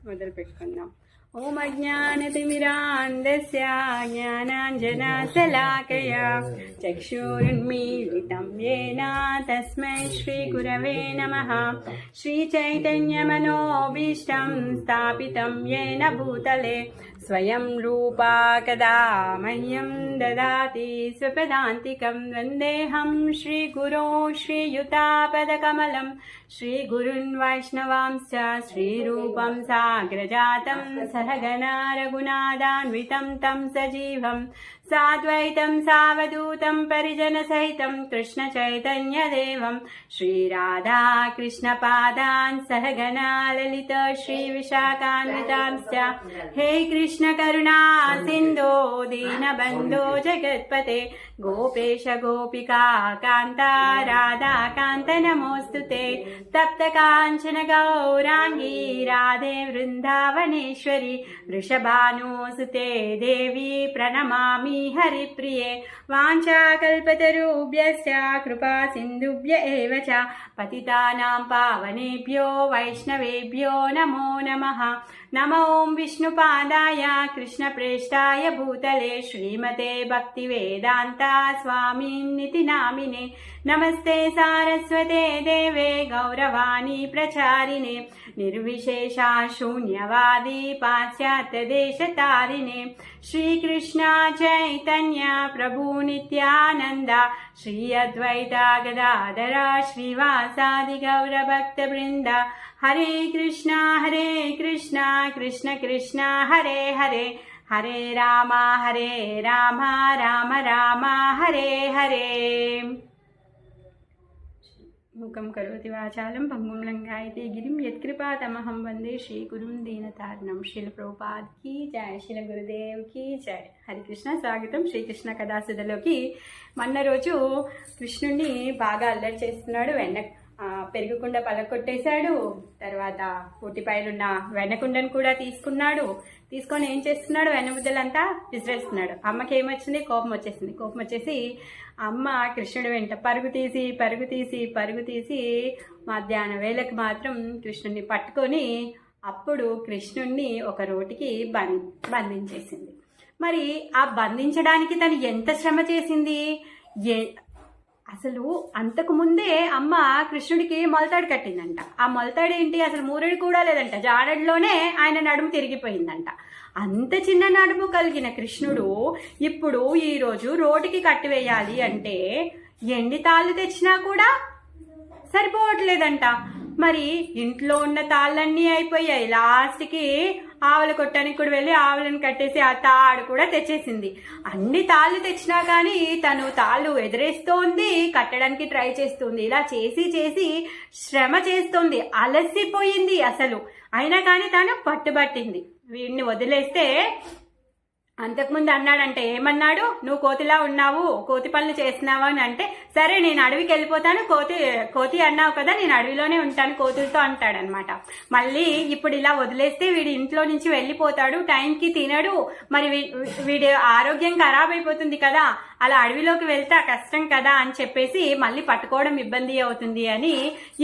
మొదలు పెట్టుకుందాం. ఓం అజ్ఞానతిమిరాంధస్య జ్ఞానాంజనశలాకయా చక్షురున్మీలితం యేన తస్మై శ్రీగురవే నమః. శ్రీచైతన్యమనోభీష్టం స్థాపితం యేన భూతలే స్వయం రూపా కదా మह्यं దదాతి స్వపదాంతికం. వందేహం శ్రీగురో శ్రీయుతాపదకమలం శ్రీగురున్ వైష్ణవాంశ్చ శ్రీరూపం సాగ్రజాతం सहगना रघुनाथान्वितं तं सजीवं साद्वैतं सावधूतं परिजनसहितं कृष्णचैतन्यदेवं श्रीराधा कृष्णपादान् सहगना ललित श्रीविशाखान्वितांश्च. हे कृष्ण करुणा सिन्धो दीनबन्धो जगत्पते गोपेश गोपिका कान्ता राधा कान्त नमोऽस्तुते. तप्त काञ्चन गौराङ्गी राधे वृन्दावनेश्वरी वृषभानुसुते देवी प्रणमामि हरिप्रिये. वाञ्छाकल्पतरुभ्यश्च कृपा सिन्धुभ्य एव च पतितानां पावनेभ्यो वैष्णवेभ्यो नमो नमः. नमो ओं विष्णुपादाय कृष्णप्रेष्ठाय भूतले श्रीमते भक्तिवेदान्ता स्वामिन्निति नामिने. नमस्ते सारस्वते देवे गौरवाणी प्रचारिणे निर्विशेषा शून्यवादी पाश्चात्यदेशतारिणे. श्रीकृष्ण चैतन्य प्रभु नित्यानन्द श्री अद्वैता गदाधर श्रीवासादि गौरभक्तवृन्द. हरे कृष्ण कृष्ण कृष्ण हरे हरे हरे राम राम राम हरे हरे. मुखं करोति वाचालं भंगुं लंघयते गिरिं यत्कृपातमहं वंदे श्रीगुरुं दीनतारिणं. श्रील प्रभुपाद की जय. श्रील गुरुदेव की जय. హరి కృష్ణ. స్వాగతం శ్రీకృష్ణ కథాసుధలోకి. మొన్న రోజు కృష్ణుడిని బాగా అల్లరి చేస్తున్నాడు. పెరుగుకుండా పలకొట్టేశాడు. తర్వాత పూటిపైలున్న వెన్నకుండను కూడా తీసుకొని ఏం చేస్తున్నాడు, వెన్నబుద్దలంతా విసిరేస్తున్నాడు. అమ్మకి ఏమొచ్చింది, కోపం వచ్చేసి అమ్మ కృష్ణుడి వెంట పరుగు తీసి మధ్యాహ్నం వేళకి మాత్రం కృష్ణుడిని పట్టుకొని అప్పుడు కృష్ణుడిని ఒక రోటికి బంధించేసింది. మరి ఆ బంధించడానికి తను ఎంత శ్రమ చేసింది. అసలు అంతకు ముందే అమ్మ కృష్ణుడికి మొలతాడు కట్టిందంట. ఆ మొలతాడు ఏంటి, అసలు మూరెడు కూడా లేదంట, జాడడిలోనే ఆయన నడుము తిరిగిపోయిందంట. అంత చిన్న నడుము కలిగిన కృష్ణుడు ఇప్పుడు ఈరోజు రోటికి కట్టివేయాలి అంటే ఎండి తాళ్ళు తెచ్చినా కూడా సరిపోవట్లేదంట. మరి ఇంట్లో ఉన్న తాళ్ళన్నీ అయిపోయాయి. లాస్ట్కి ఆవుల కొట్టానికి కూడా వెళ్ళి ఆవులను కట్టేసి ఆ తాడు కూడా తెచ్చేసింది. అన్ని తాళ్ళు తెచ్చినా కానీ తను తాళ్ళు ఎదురేస్తోంది, కట్టడానికి ట్రై చేస్తుంది. ఇలా చేసి శ్రమ చేస్తోంది, అలసిపోయింది అసలు. అయినా కానీ తను పట్టుబట్టింది. వీడిని వదిలేస్తే అంతకుముందు అన్నాడంటే ఏమన్నాడు, నువ్వు కోతిలా ఉన్నావు, కోతి పనులు చేస్తున్నావు అని అంటే, సరే నేను అడవికి వెళ్ళిపోతాను, కోతి అన్నావు కదా, నేను అడవిలోనే ఉంటాను కోతులతో అంటాడనమాట. మళ్ళీ ఇప్పుడు ఇలా వదిలేస్తే వీడి ఇంట్లో నుంచి వెళ్ళిపోతాడు, టైంకి తినడు, మరి వీడి ఆరోగ్యం ఖరాబ్ అయిపోతుంది కదా, అలా అడవిలోకి వెళ్తే కష్టం కదా అని చెప్పేసి మళ్ళీ పట్టుకోవడం ఇబ్బంది అవుతుంది అని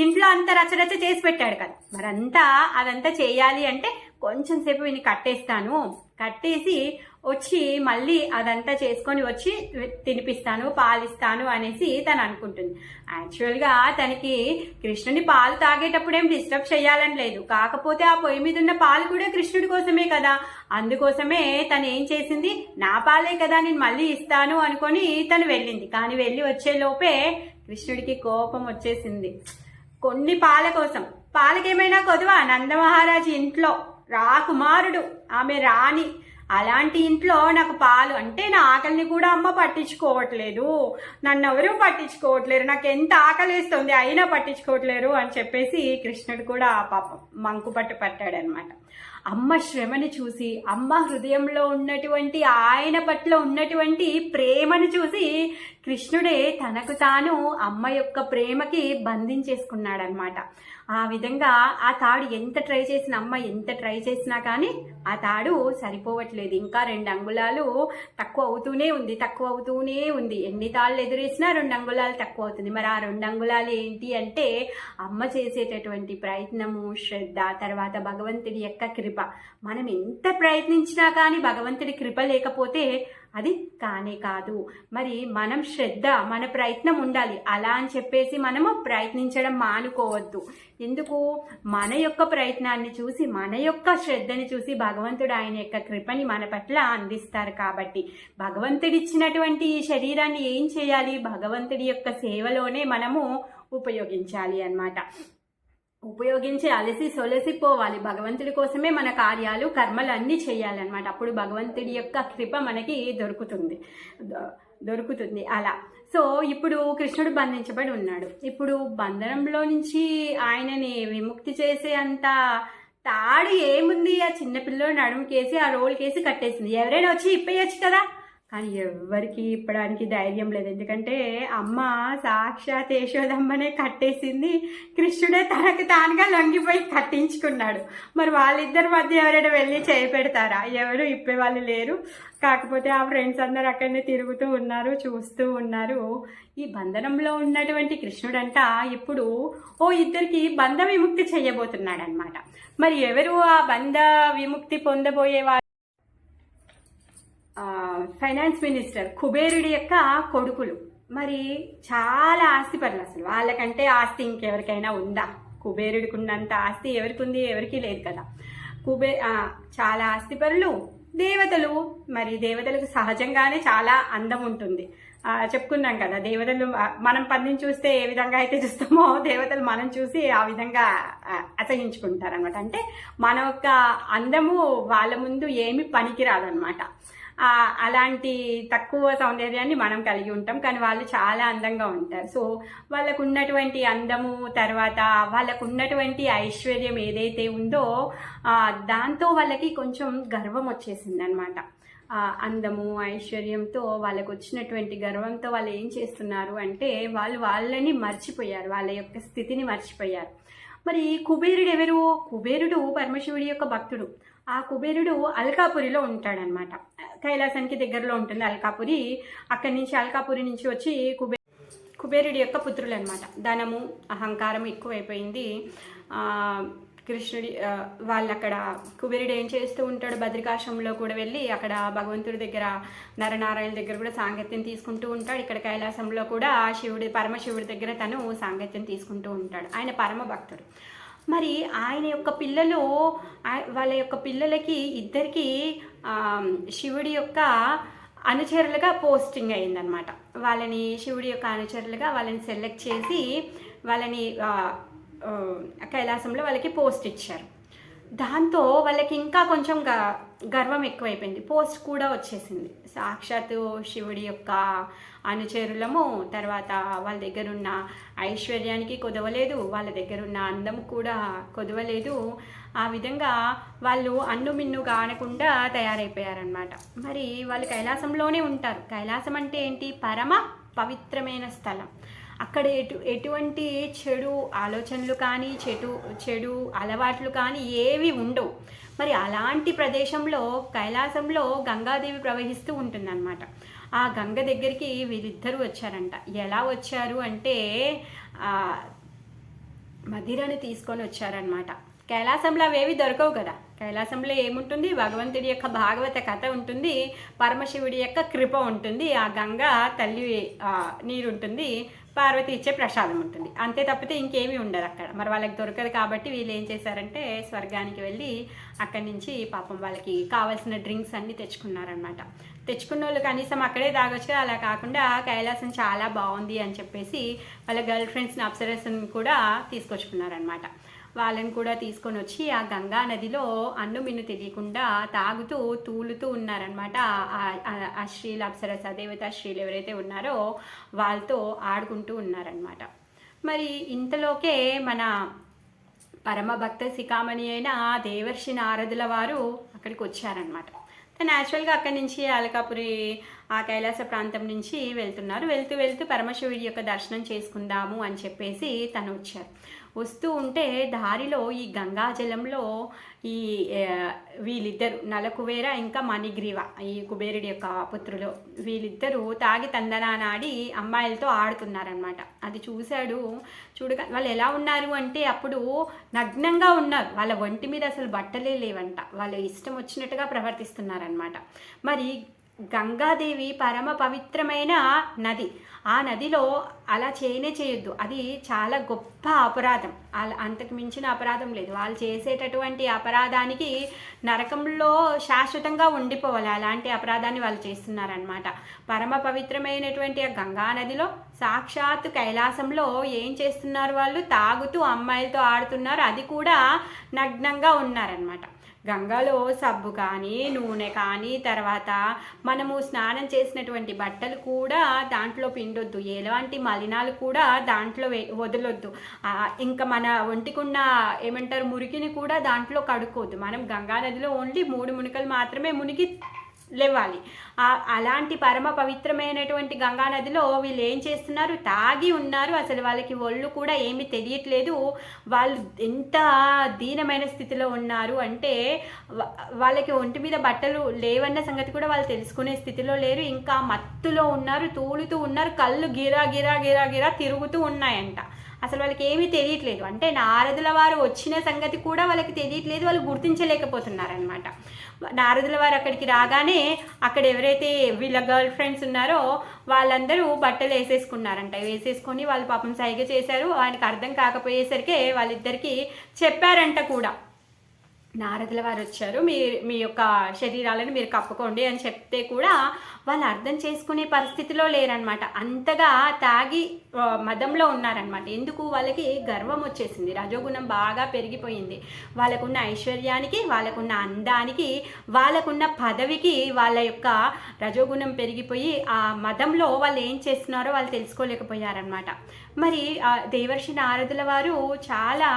ఇంట్లో అంత రచరచ చేసి పెట్టాడు కదా. అదంతా చేయాలి అంటే కొంచెం సేపు వీడిని కట్టేసి వచ్చి మళ్ళీ అదంతా చేసుకొని వచ్చి తినిపిస్తాను, పాలిస్తాను అనేసి తను అనుకుంటుంది. యాక్చువల్గా తనకి కృష్ణుని పాలు తాగేటప్పుడు ఏం డిస్టర్బ్ చేయాలని లేదు. కాకపోతే ఆ పొయ్యి మీద ఉన్న పాలు కూడా కృష్ణుడి కోసమే కదా. అందుకోసమే తను ఏం చేసింది, నా పాలే కదా నేను మళ్ళీ ఇస్తాను అనుకొని తను వెళ్ళింది. కానీ వెళ్ళి వచ్చే లోపే కృష్ణుడికి కోపం వచ్చేసింది. కొన్ని పాల కోసం, పాలకేమైనా కొదువా, నందమహారాజు ఇంట్లో రాకుమారుడు, ఆమె రాణి, అలాంటి ఇంట్లో నాకు పాలు అంటే నా ఆకలిని కూడా అమ్మ పట్టించుకోవట్లేదు, నన్ను ఎవరూ పట్టించుకోవట్లేరు, నాకు ఎంత ఆకలి వేస్తుంది అయినా పట్టించుకోవట్లేరు అని చెప్పేసి కృష్ణుడు కూడా పాపం మంకు పట్టాడనమాట. అమ్మ శ్రమని చూసి, అమ్మ హృదయంలో ఉన్నటువంటి ఆయన పట్ల ఉన్నటువంటి ప్రేమను చూసి కృష్ణుడే తనకు తాను అమ్మ యొక్క ప్రేమకి బంధించేసుకున్నాడనమాట. ఆ విధంగా ఆ తాడు ఎంత ట్రై చేసిన అమ్మ ఎంత ట్రై చేసినా కానీ ఆ తాడు సరిపోవట్లేదు. ఇంకా 2 అంగుళాలు తక్కువ అవుతూనే ఉంది. ఎన్ని తాళ్ళు ఎదురేసినా 2 అంగుళాలు తక్కువ అవుతుంది. మరి ఆ 2 అంగుళాలు ఏంటి అంటే అమ్మ చేసేటటువంటి ప్రయత్నము, శ్రద్ధ, తర్వాత భగవంతుడి యొక్క కృప. మనం ఎంత ప్రయత్నించినా కానీ భగవంతుడి కృప లేకపోతే అది కానే కాదు. మరి మనం శ్రద్ధ, మన ప్రయత్నం ఉండాలి. అలా అని చెప్పేసి మనము ప్రయత్నించడం మానుకోవద్దు. ఎందుకు? మన యొక్క ప్రయత్నాన్ని చూసి, మన యొక్క శ్రద్ధని చూసి భగవంతుడు ఆయన యొక్క కృపని మన పట్ల అందిస్తారు. కాబట్టి భగవంతుడిచ్చినటువంటి ఈ శరీరాన్ని ఏం చేయాలి? భగవంతుడి యొక్క సేవలోనే మనము ఉపయోగించాలి అన్నమాట. ఉపయోగించి అలసి సొలసిపోవాలి. భగవంతుడి కోసమే మన కార్యాలు, కర్మలు అన్నీ చేయాలన్నమాట. అప్పుడు భగవంతుడి యొక్క కృప మనకి దొరుకుతుంది అలా. సో ఇప్పుడు కృష్ణుడు బంధించబడి ఉన్నాడు. ఇప్పుడు బంధనంలో నుంచి ఆయనని విముక్తి చేసే అంత తాడు ఏముంది? ఆ చిన్నపిల్లలు నడుముకేసి ఆ రోల్కేసి కట్టేసింది. ఎవరైనా వచ్చి ఇప్పేయచ్చు కదా, కానీ ఎవ్వరికి ఇప్పడానికి ధైర్యం లేదు. ఎందుకంటే అమ్మ సాక్షాత్ యశోదమ్మనే కట్టేసింది. కృష్ణుడే తనకు తానుగా లొంగిపోయి కట్టించుకున్నాడు. మరి వాళ్ళిద్దరి మధ్య ఎవరైనా వెళ్ళి చేపెడతారా? ఎవరు ఇప్పేవాళ్ళు లేరు. కాకపోతే ఆ ఫ్రెండ్స్ అందరు అక్కడనే తిరుగుతూ ఉన్నారు, చూస్తూ ఉన్నారు. ఈ బంధనంలో ఉన్నటువంటి కృష్ణుడంట ఇప్పుడు ఇద్దరికి బంధ విముక్తి చేయబోతున్నాడు అనమాట. మరి ఎవరు ఆ బంధ విముక్తి పొందబోయేవారు? ఫైనాన్స్ మినిస్టర్ కుబేరుడి యొక్క కొడుకులు. మరి చాలా ఆస్తిపరులు. అసలు వాళ్ళకంటే ఆస్తి ఇంకెవరికైనా ఉందా? కుబేరుడికి ఉన్నంత ఆస్తి ఎవరికి ఉంది? ఎవరికి లేదు కదా. చాలా ఆస్తిపరులు, దేవతలు. మరి దేవతలకు సహజంగానే చాలా అందం ఉంటుంది. చెప్పుకున్నాం కదా, దేవతలు మనం పందిని చూస్తే ఏ విధంగా అయితే చూస్తామో దేవతలు మనం చూసి ఆ విధంగా అసహించుకుంటారు అనమాట. అంటే మన యొక్క అందము వాళ్ళ ముందు ఏమి పనికిరాదనమాట. అలాంటి తక్కువ సౌందర్యాన్ని మనం కలిగి ఉంటాం, కానీ వాళ్ళు చాలా అందంగా ఉంటారు. సో వాళ్ళకు ఉన్నటువంటి అందము, తర్వాత వాళ్ళకు ఉన్నటువంటి ఐశ్వర్యం ఏదైతే ఉందో దాంతో వాళ్ళకి కొంచెం గర్వం వచ్చేసింది అనమాట. అందము, ఐశ్వర్యంతో వాళ్ళకు వచ్చినటువంటి గర్వంతో వాళ్ళు ఏం చేస్తున్నారు అంటే వాళ్ళని మర్చిపోయారు, వాళ్ళ యొక్క స్థితిని మర్చిపోయారు. మరి కుబేరుడు ఎవరు? కుబేరుడు పరమశివుడి యొక్క భక్తుడు. ఆ కుబేరుడు అల్కాపురిలో ఉంటాడనమాట. కైలాసానికి దగ్గరలో ఉంటుంది అల్కాపురి. అక్కడి నుంచి అల్కాపురి నుంచి వచ్చి కుబేరుడి యొక్క పుత్రులు అనమాట. ధనము, అహంకారం ఎక్కువైపోయింది కృష్ణుడి. వాళ్ళు అక్కడ కుబేరుడు ఏం చేస్తూ ఉంటాడు, బద్రికాశ్రమంలో కూడా వెళ్ళి అక్కడ భగవంతుడి దగ్గర, నరనారాయణ దగ్గర కూడా సాంగత్యం తీసుకుంటూ ఉంటాడు. ఇక్కడ కైలాసంలో కూడా పరమశివుడి దగ్గర తను సాంగత్యం తీసుకుంటూ ఉంటాడు. ఆయన పరమ భక్తుడు. మరి ఆయన యొక్క పిల్లలు, వాళ్ళ యొక్క పిల్లలకి ఇద్దరికి శివుడి యొక్క అనుచరులుగా పోస్టింగ్ అయిందనమాట. వాళ్ళని శివుడి యొక్క అనుచరులుగా వాళ్ళని సెలెక్ట్ చేసి వాళ్ళని కైలాసంలో వాళ్ళకి పోస్ట్ ఇచ్చారు. దాంతో వాళ్ళకి ఇంకా కొంచెం గర్వం ఎక్కువైపోయింది. పోస్ట్ కూడా వచ్చేసింది. సాక్షాత్తు శివుడి యొక్క అనుచరులము, తర్వాత వాళ్ళ దగ్గర ఉన్న ఐశ్వర్యానికి కొదవలేదు, వాళ్ళ దగ్గర ఉన్న అందం కూడా కొదవలేదు. ఆ విధంగా వాళ్ళు అన్నుమిన్నుగా ఆనకుండా తయారైపోయారనమాట. మరి వాళ్ళు కైలాసంలోనే ఉంటారు. కైలాసం అంటే ఏంటి? పరమ పవిత్రమైన స్థలం. అక్కడ ఎటువంటి చెడు ఆలోచనలు కానీ చెడు అలవాట్లు కానీ ఏవి ఉండవు. మరి అలాంటి ప్రదేశంలో కైలాసంలో గంగాదేవి ప్రవహిస్తూ ఉంటుందన్నమాట. ఆ గంగ దగ్గరికి వీరిద్దరూ వచ్చారంట. ఎలా వచ్చారు అంటే మదిరని తీసుకొని వచ్చారనమాట. కైలాసంలో అవేవి దొరకవు కదా. కైలాసంలో ఏముంటుంది? భగవంతుడి యొక్క భాగవత కథ ఉంటుంది, పరమశివుడి యొక్క కృప ఉంటుంది, ఆ గంగా తల్లి నీరు ఉంటుంది, పార్వతి ఇచ్చే ప్రసాదం ఉంటుంది. అంతే తప్పితే ఇంకేమీ ఉండదు అక్కడ. మరి వాళ్ళకి దొరకదు కాబట్టి వీళ్ళు ఏం చేశారంటే స్వర్గానికి వెళ్ళి అక్కడి నుంచి పాపం వాళ్ళకి కావాల్సిన డ్రింక్స్ అన్నీ తెచ్చుకున్నారనమాట. తెచ్చుకున్న వాళ్ళు కనీసం అక్కడే తాగొచ్చు. అలా కాకుండా కైలాసం చాలా బాగుంది అని చెప్పేసి వాళ్ళ గర్ల్ ఫ్రెండ్స్ని, అప్సరస్ని కూడా తీసుకొచ్చుకున్నారనమాట. వాళ్ళని కూడా తీసుకొని వచ్చి ఆ గంగా నదిలో అన్నుమిన్ను తెలియకుండా తాగుతూ తూలుతూ ఉన్నారనమాట. ఆ స్త్రీలు, అప్సరస దేవతా స్త్రీలు ఎవరైతే ఉన్నారో వాళ్ళతో ఆడుకుంటూ ఉన్నారనమాట. మరి ఇంతలోకే మన పరమభక్త శిఖామణి అయిన దేవర్షి నారదుల వారు అక్కడికి వచ్చారనమాట. న్యాచురల్గా అక్కడి నుంచి అలకాపురి ఆ కైలాస ప్రాంతం నుంచి వెళ్తున్నారు. వెళ్తూ పరమశివుడి యొక్క దర్శనం చేసుకుందాము అని చెప్పేసి తను వచ్చారు. వస్తూ ఉంటే దారిలో ఈ గంగాజలంలో ఈ వీళ్ళిద్దరు నలకుబేర ఇంకా మణిగ్రీవ, ఈ కుబేరుడి యొక్క పుత్రులు, వీళ్ళిద్దరూ తాగి తందనానాడి అమ్మాయిలతో ఆడుతున్నారనమాట. అది చూశాడు. చూడగా వాళ్ళు ఎలా ఉన్నారు అంటే అప్పుడు నగ్నంగా ఉన్నారు. వాళ్ళ ఒంటి మీద అసలు బట్టలే లేవంట. వాళ్ళ ఇష్టం వచ్చినట్టుగా ప్రవర్తిస్తున్నారనమాట. మరి గంగాదేవి పరమ పవిత్రమైన నది. ఆ నదిలో అలా చేయొద్దు. అది చాలా గొప్ప అపరాధం. అంతకు మించిన అపరాధం లేదు. వాళ్ళు చేసేటటువంటి అపరాధానికి నరకంలో శాశ్వతంగా ఉండిపోవాలి. అలాంటి అపరాధాన్ని వాళ్ళు చేస్తున్నారనమాట. పరమ పవిత్రమైనటువంటి ఆ గంగా నదిలో సాక్షాత్ కైలాసంలో ఏం చేస్తున్నారు? వాళ్ళు తాగుతూ అమ్మాయిలతో ఆడుతున్నారు. అది కూడా నగ్నంగా ఉన్నారనమాట. గంగలో సబ్బు కానీ నూనె కానీ తర్వాత మనము స్నానం చేసినటువంటి బట్టలు కూడా దాంట్లో పిండొద్దు. ఎలాంటి మలినాలు కూడా దాంట్లో వదలొద్దు. ఇంకా మన ఒంటికున్న ఏమంటారు మురికిని కూడా దాంట్లో కడుక్కోవద్దు. మనం గంగా నదిలో ఓన్లీ 3 మునికలు మాత్రమే మునిగి లేవాలి. అలాంటి పరమ పవిత్రమైనటువంటి గంగా నదిలో వీళ్ళు ఏం చేస్తున్నారు? తాగి ఉన్నారు. అసలు వాళ్ళకి ఒళ్ళు కూడా ఏమీ తెలియట్లేదు. వాళ్ళు ఎంత దీనమైన స్థితిలో ఉన్నారు అంటే వాళ్ళకి ఒంటి మీద బట్టలు లేవన్న సంగతి కూడా వాళ్ళు తెలుసుకునే స్థితిలో లేరు. ఇంకా మత్తులో ఉన్నారు, తూలుతూ ఉన్నారు, కళ్ళు గిరా గిరా గిరా గిరా తిరుగుతూ ఉన్నాయంట. అసలు వాళ్ళకి ఏమీ తెలియట్లేదు. అంటే నారదుల వారు వచ్చిన సంగతి కూడా వాళ్ళకి తెలియట్లేదు. వాళ్ళు గుర్తించలేకపోతున్నారనమాట. నారదుల వారు అక్కడికి రాగానే అక్కడ ఎవరైతే వీళ్ళ గర్ల్ ఫ్రెండ్స్ ఉన్నారో వాళ్ళందరూ బట్టలు వేసేసుకున్నారంట. వేసేసుకొని వాళ్ళు పాపం సైగ చేశారు. ఆయనకు అర్థం కాకపోయేసరికి వాళ్ళిద్దరికీ చెప్పారంట కూడా. నారదుల వారు వచ్చారు, మీ యొక్క శరీరాలను మీరు కప్పుకోండి అని చెప్తే కూడా వాళ్ళు అర్థం చేసుకునే పరిస్థితిలో లేరనమాట. అంతగా తాగి మదంలో ఉన్నారనమాట. ఎందుకు? వాళ్ళకి గర్వం వచ్చేసింది. రజోగుణం బాగా పెరిగిపోయింది. వాళ్ళకున్న ఐశ్వర్యానికి, వాళ్ళకున్న అందానికి, వాళ్ళకున్న పదవికి వాళ్ళ యొక్క రజోగుణం పెరిగిపోయి ఆ మదంలో వాళ్ళు ఏం చేస్తున్నారో వాళ్ళు తెలుసుకోలేకపోయారనమాట. మరి దేవర్షి నారదుల వారు చాలా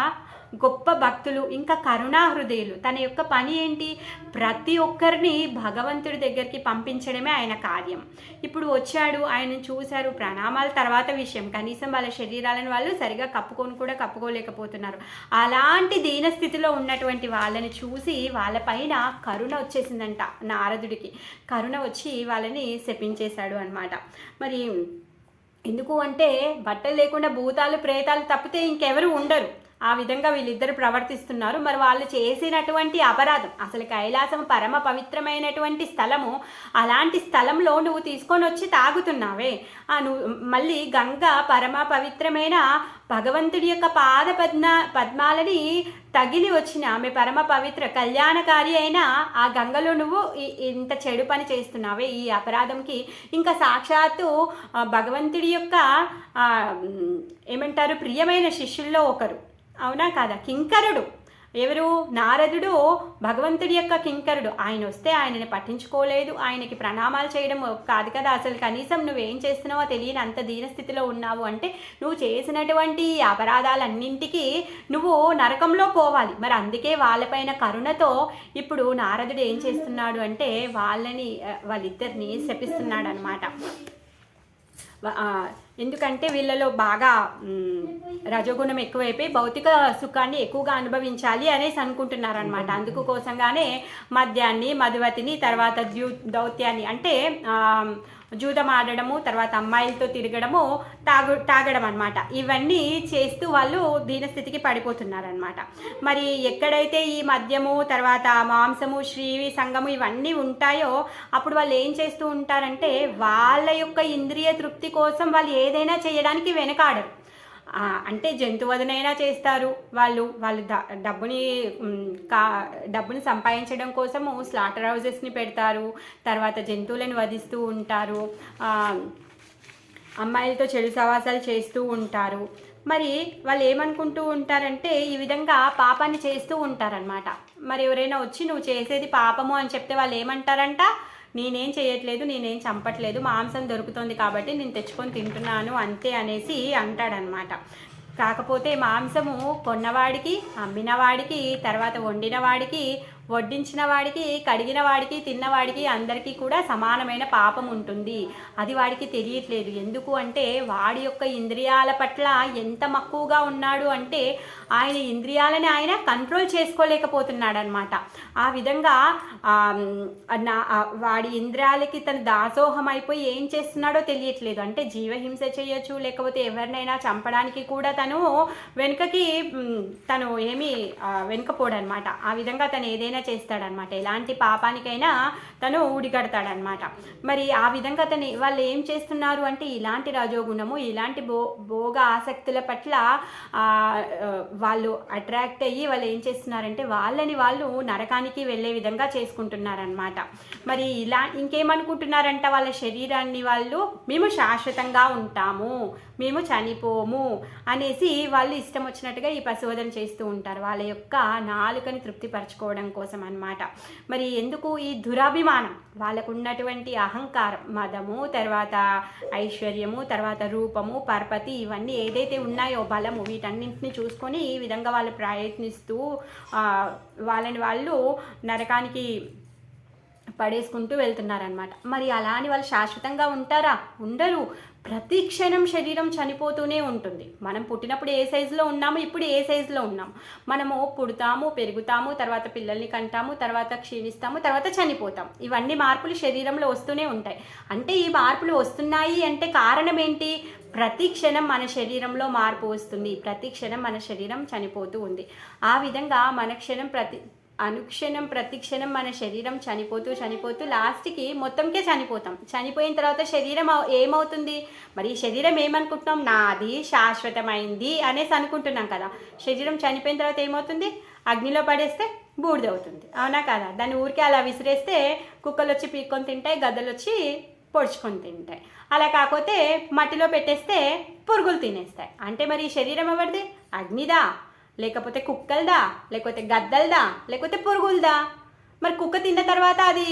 గొప్ప భక్తులు, ఇంకా కరుణా హృదయులు. తన యొక్క పని ఏంటి? ప్రతి ఒక్కరిని భగవంతుడి దగ్గరికి పంపించడమే ఆయన కార్యం. ఇప్పుడు వచ్చాడు, ఆయన చూశారు, ప్రణామాల తర్వాత విషయం. కనీసం వాళ్ళ శరీరాలను వాళ్ళు సరిగా కప్పుకోలేకపోతున్నారు. అలాంటి దీనస్థితిలో ఉన్నటువంటి వాళ్ళని చూసి వాళ్ళపైన కరుణ వచ్చేసిందంట నారదుడికి. కరుణ వచ్చి వాళ్ళని శపించేశాడు అనమాట. మరి ఎందుకు అంటే బట్టలు లేకుండా భూతాలు ప్రేతాలు తప్పితే ఇంకెవరు ఉండరు. ఆ విధంగా వీళ్ళిద్దరు ప్రవర్తిస్తున్నారు. మరి వాళ్ళు చేసినటువంటి అపరాధం, అసలు కైలాసం పరమ పవిత్రమైనటువంటి స్థలము, అలాంటి స్థలంలో నువ్వు తీసుకొని వచ్చి తాగుతున్నావే. నువ్వు మళ్ళీ గంగ పరమ పవిత్రమైన భగవంతుడి యొక్క పద్మాలని తగిలి వచ్చిన ఆమె పరమ పవిత్ర కళ్యాణకారి అయిన ఆ గంగలో నువ్వు ఇంత చెడు పని చేస్తున్నావే. ఈ అపరాధంకి ఇంకా సాక్షాత్తు భగవంతుడి యొక్క ఏమంటారు ప్రియమైన శిష్యుల్లో ఒకరు, అవునా కాదా? కింకరుడు. ఎవరు? నారదుడు భగవంతుడి యొక్క కింకరుడు. ఆయన వస్తే ఆయనని పట్టించుకోలేదు, ఆయనకి ప్రణామాలు చేయడం కాదు కదా. అసలు కనీసం నువ్వేం చేస్తున్నావో తెలియని అంత దీనస్థితిలో ఉన్నావు అంటే నువ్వు చేసినటువంటి అపరాధాలన్నింటికి నువ్వు నరకంలో పోవాలి. మరి అందుకే వాళ్ళపైన కరుణతో ఇప్పుడు నారదుడు ఏం చేస్తున్నాడు అంటే వాళ్ళిద్దరిని శపిస్తున్నాడు అనమాట. ఎందుకంటే వీళ్ళలో బాగా రజోగుణం ఎక్కువైపోయి భౌతిక సుఖాన్ని ఎక్కువగా అనుభవించాలి అనేసి అనుకుంటున్నారనమాట. అందుకు కోసంగానే మద్యాన్ని, మధువతిని, తర్వాత దౌత్యాన్ని అంటే జూదం ఆడడము, తర్వాత అమ్మాయిలతో తిరగడము, తాగడం అనమాట. ఇవన్నీ చేస్తూ వాళ్ళు దీనస్థితికి పడిపోతున్నారనమాట. మరి ఎక్కడైతే ఈ మద్యము, తర్వాత మాంసము, శ్రీవి, సంగము ఇవన్నీ ఉంటాయో అప్పుడు వాళ్ళు ఏం చేస్తూ ఉంటారంటే వాళ్ళ యొక్క ఇంద్రియ తృప్తి కోసం వాళ్ళు ఏదైనా చేయడానికి వెనకాడరు. అంటే జంతువదనైనా చేస్తారు. వాళ్ళు డబ్బుని సంపాదించడం కోసము స్లాటర్ హౌజెస్ని పెడతారు, తర్వాత జంతువులను వధిస్తూ ఉంటారు, అమ్మాయిలతో చెడు సవాసాలు చేస్తూ ఉంటారు. మరి వాళ్ళు ఏమనుకుంటూ ఉంటారంటే ఈ విధంగా పాపాన్ని చేస్తూ ఉంటారనమాట. మరి ఎవరైనా వచ్చి నువ్వు చేసేది పాపము అని చెప్తే వాళ్ళు ఏమంటారంట, నేనేం చేయట్లేదు, నేనేం చంపట్లేదు, మాంసం దొరుకుతుంది కాబట్టి నేను తెచ్చుకొని తింటున్నాను అంతే అనేసి అంటాడనమాట. కాకపోతే మాంసము కొన్నవాడికి, అమ్మినవాడికి, తర్వాత వండినవాడికి వడ్డించిన వాడికి, కడిగిన వాడికి, తిన్నవాడికి అందరికీ కూడా సమానమైన పాపం ఉంటుంది. అది వాడికి తెలియట్లేదు. ఎందుకు అంటే వాడి యొక్క ఇంద్రియాల పట్ల ఎంత మక్కువగా ఉన్నాడు అంటే ఆయన ఇంద్రియాలని ఆయన కంట్రోల్ చేసుకోలేకపోతున్నాడు అనమాట. ఆ విధంగా వాడి ఇంద్రియాలకి తను దాసోహం అయిపోయి ఏం చేస్తున్నాడో తెలియట్లేదు. అంటే జీవహింస చేయొచ్చు, లేకపోతే ఎవరినైనా చంపడానికి కూడా తను ఏమీ వెనుకపోడనమాట. ఆ విధంగా తను ఏదైనా చేస్తాడనమాట. ఎలాంటి పాపానికైనా తను ఊడిగడతాడనమాట. మరి ఆ విధంగా వాళ్ళు ఏం చేస్తున్నారు అంటే ఇలాంటి రజోగుణము, ఇలాంటి భోగ ఆసక్తుల పట్ల వాళ్ళు అట్రాక్ట్ అయ్యి వాళ్ళు ఏం చేస్తున్నారంటే వాళ్ళని వాళ్ళు నరకానికి వెళ్ళే విధంగా చేసుకుంటున్నారనమాట. మరి ఇంకేమనుకుంటున్నారంట వాళ్ళ శరీరాన్ని వాళ్ళు, మేము శాశ్వతంగా ఉంటాము, మేము చనిపోము అనేసి వాళ్ళు ఇష్టం వచ్చినట్టుగా ఈ పశువధన చేస్తూ ఉంటారు, వాళ్ళ యొక్క నాలుకని తృప్తిపరచుకోవడం కోసం అన్నమాట. మరి ఎందుకు ఈ దురాభిమానం, వాళ్ళకు ఉన్నటువంటి అహంకారం, మదము, తర్వాత ఐశ్వర్యము, తర్వాత రూపము, పరపతి, ఇవన్నీ ఏదైతే ఉన్నాయో బలము, వీటన్నింటినీ చూసుకొని ఈ విధంగా వాళ్ళు ప్రయత్నిస్తూ వాళ్ళని వాళ్ళు నరకానికి పడేసుకుంటూ వెళ్తున్నారనమాట. మరి అలా అని వాళ్ళు శాశ్వతంగా ఉంటారా? ఉండరు. ప్రతి క్షణం శరీరం చనిపోతూనే ఉంటుంది. మనం పుట్టినప్పుడు ఏ సైజులో ఉన్నాము, ఇప్పుడు ఏ సైజులో ఉన్నాము. మనము పుడతాము, పెరుగుతాము, తర్వాత పిల్లల్ని కంటాము, తర్వాత క్షీణిస్తాము, తర్వాత చనిపోతాం. ఇవన్నీ మార్పులు శరీరంలో వస్తూనే ఉంటాయి. అంటే ఈ మార్పులు వస్తున్నాయి అంటే కారణం ఏంటి? ప్రతి క్షణం మన శరీరంలో మార్పు వస్తుంది, ప్రతి క్షణం మన శరీరం చనిపోతూ ఉంది. ఆ విధంగా అనుక్షణం ప్రతిక్షణం మన శరీరం చనిపోతూ లాస్ట్కి మొత్తంకే చనిపోతాం. చనిపోయిన తర్వాత శరీరం ఏమవుతుంది? మరి ఈ శరీరం ఏమనుకుంటున్నాం? నాది శాశ్వతమైంది అనేసి అనుకుంటున్నాం కదా. శరీరం చనిపోయిన తర్వాత ఏమవుతుంది? అగ్నిలో పడేస్తే బూడిదవుతుంది, అవునా కదా? దాన్ని ఊరికే అలా విసిరేస్తే కుక్కలు వచ్చి పీక్కొని తింటాయి, గద్దలు వచ్చి పొడుచుకొని తింటాయి. అలా కాకపోతే మట్టిలో పెట్టేస్తే పురుగులు తినేస్తాయి. అంటే మరి ఈ శరీరం ఎవరిది? అగ్నిదా, లేకపోతే కుక్కలదా, లేకపోతే గద్దలదా, లేకపోతే పురుగులదా? మరి కుక్క తిన్న తర్వాత అది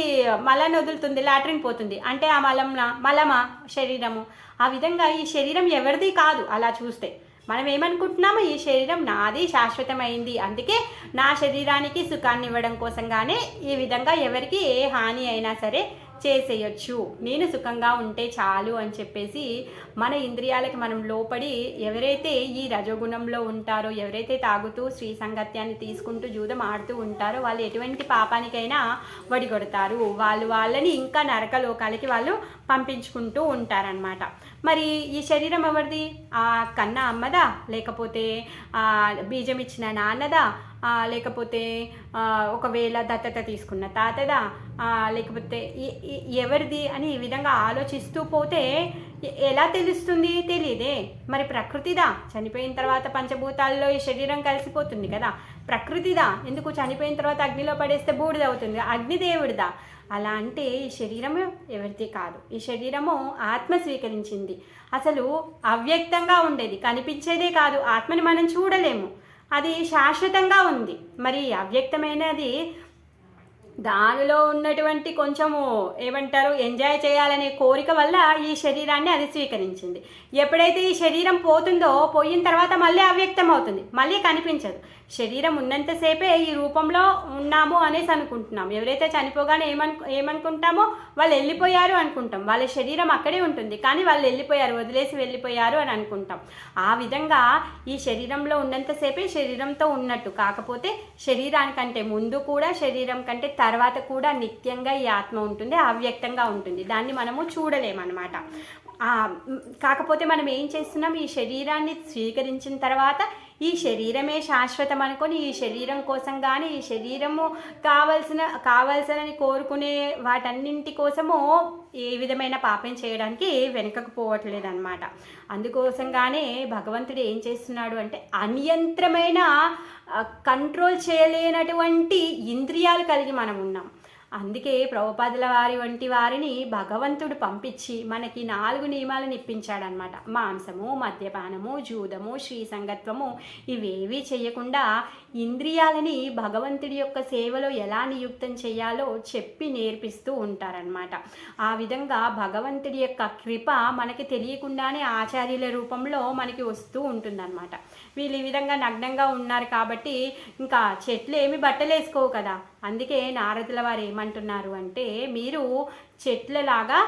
మలాన్ని వదులుతుంది, లాట్రిన్ పోతుంది, అంటే ఆ మలమా శరీరము? ఆ విధంగా ఈ శరీరం ఎవరిది కాదు. అలా చూస్తే మనం ఏమనుకుంటున్నాము? ఈ శరీరం నాది, శాశ్వతమైంది, అందుకే నా శరీరానికి సుఖాన్ని ఇవ్వడం కోసంగానే ఈ విధంగా ఎవరికి ఏ హాని అయినా సరే చేసేయచ్చు, నేను సుఖంగా ఉంటే చాలు అని చెప్పేసి మన ఇంద్రియాలకి మనం లోపడి ఎవరైతే ఈ రజోగుణంలో ఉంటారో, ఎవరైతే తాగుతూ స్త్రీ సంగత్యాన్ని తీసుకుంటూ జూదం ఆడుతూ ఉంటారో వాళ్ళు ఎటువంటి పాపానికైనా వడిగొడతారు. వాళ్ళని ఇంకా నరకలోకాలకి వాళ్ళు పంపించుకుంటూ ఉంటారనమాట. మరి ఈ శరీరం ఎవరిది? ఆ కన్న అమ్మదా, లేకపోతే బీజం ఇచ్చిన నాన్నదా, లేకపోతే ఒకవేళ దత్తత తీసుకున్న తాతదా, లేకపోతే ఎవరిది అని ఈ విధంగా ఆలోచిస్తూ పోతే ఎలా తెలుస్తుంది? తెలియదే. మరి ప్రకృతిదా? చనిపోయిన తర్వాత పంచభూతాల్లో ఈ శరీరం కలిసిపోతుంది కదా. ప్రకృతిదా? ఎందుకు? చనిపోయిన తర్వాత అగ్నిలో పడేస్తే బూడిదవుతుంది, అగ్నిదేవుడిదా? అలా అంటే ఈ శరీరము ఎవరిది కాదు. ఈ శరీరము ఆత్మ స్వీకరించింది. అసలు అవ్యక్తంగా ఉండేది, కనిపించేదే కాదు. ఆత్మని మనం చూడలేము, అది శాశ్వతంగా ఉంది. మరి అవ్యక్తమైనది దానిలో ఉన్నటువంటి కొంచెము ఏమంటారు, ఎంజాయ్ చేయాలనే కోరిక వల్ల ఈ శరీరాన్ని అది స్వీకరించింది. ఎప్పుడైతే ఈ శరీరం పోతుందో, పోయిన తర్వాత మళ్ళీ అవ్యక్తం అవుతుంది, మళ్ళీ కనిపించదు. శరీరం ఉన్నంతసేపే ఈ రూపంలో ఉన్నాము అనేసి అనుకుంటున్నాం. ఎవరైతే చనిపోగానే ఏమనుకుంటామో వాళ్ళు వెళ్ళిపోయారు అనుకుంటాం. వాళ్ళ శరీరం అక్కడే ఉంటుంది, కానీ వాళ్ళు వెళ్ళిపోయారు, వదిలేసి వెళ్ళిపోయారు అని అనుకుంటాం. ఆ విధంగా ఈ శరీరంలో ఉన్నంతసేపే శరీరంతో ఉన్నట్టు. కాకపోతే శరీరానికంటే ముందు కూడా, శరీరం కంటే తర్వాత కూడా నిత్యంగా ఈ ఆత్మ ఉంటుంది, అవ్యక్తంగా ఉంటుంది. దాన్ని మనము చూడలేమన్నమాట. కాకపోతే మనం ఏం చేస్తున్నాం? ఈ శరీరాన్ని స్వీకరించిన తర్వాత ఈ శరీరమే శాశ్వతం అనుకొని ఈ శరీరం కోసం కానీ, ఈ శరీరము కావలసినని కోరుకునే వాటన్నింటి కోసము ఏ విధమైన పాపం చేయడానికి వెనకకు పోవట్లేదన్నమాట. అందుకోసంగానే భగవంతుడు ఏం చేస్తున్నాడు అంటే అనియంత్రమైన కంట్రోల్ చేయలేనటువంటి ఇంద్రియాలు కలిగి మనం ఉన్నాం. అందుకే ప్రభుపాదుల వారి వంటి వారిని భగవంతుడు పంపించి మనకి 4 నియమాలను ఇప్పించాడనమాట. మాంసము, మద్యపానము, జూదము, శ్రీ సంగత్వము ఇవేవి చేయకుండా ఇంద్రియాలని భగవంతుడి యొక్క సేవలో ఎలా నియుక్తం చేయాలో చెప్పి నేర్పిస్తూ ఉంటారనమాట. ఆ విధంగా భగవంతుడి యొక్క కృప మనకి తెలియకుండానే ఆచార్యుల రూపంలో మనకి వస్తూ ఉంటుందన్నమాట. వీళ్ళు ఈ విధంగా నగ్నంగా ఉన్నారు కాబట్టి ఇంకా చెట్లు ఏమి బట్టలు వేసుకోవు కదా, అందుకే నారదుల వారు ఏమంటున్నారు అంటే మీరు చెట్లలాగా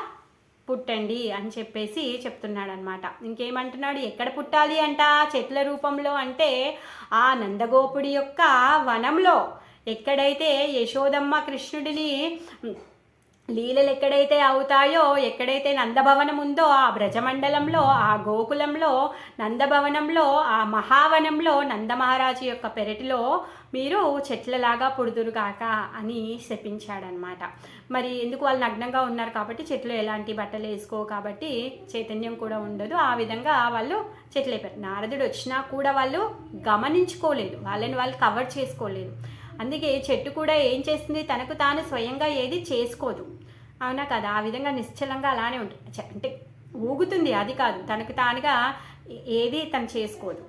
పుట్టండి అని చెప్పేసి చెప్తున్నాడు అనమాట. ఇంకేమంటున్నాడు, ఎక్కడ పుట్టాలి అంట చెట్ల రూపంలో అంటే ఆ నందగోపుడి యొక్క వనంలో, ఎక్కడైతే యశోదమ్మ కృష్ణుడిని లీలలు ఎక్కడైతే అవుతాయో, ఎక్కడైతే నందభవనం ఉందో ఆ బ్రజమండలంలో, ఆ గోకులంలో, నందభవనంలో, ఆ మహావనంలో నందమహారాజు యొక్క పెరటిలో మీరు చెట్లలాగా పుడుదురుగాక అని శపించాడనమాట. మరి ఎందుకు వాళ్ళు నగ్నంగా ఉన్నారు కాబట్టి చెట్లు ఎలాంటి బట్టలు వేసుకో కాబట్టి చైతన్యం కూడా ఉండదు, ఆ విధంగా వాళ్ళు చెట్లు అయిపోయారు. నారదుడు వచ్చినా కూడా వాళ్ళు గమనించుకోలేదు, వాళ్ళని వాళ్ళు కవర్ చేసుకోలేదు. అందుకే చెట్టు కూడా ఏం చేస్తుంది, తనకు తాను స్వయంగా ఏది చేసుకోదు, అవునా కదా. ఆ విధంగా నిశ్చలంగా అలానే ఉంటుంది, అంటే ఊగుతుంది, అది కాదు, తనకు తానుగా ఏది తను చేసుకోదు.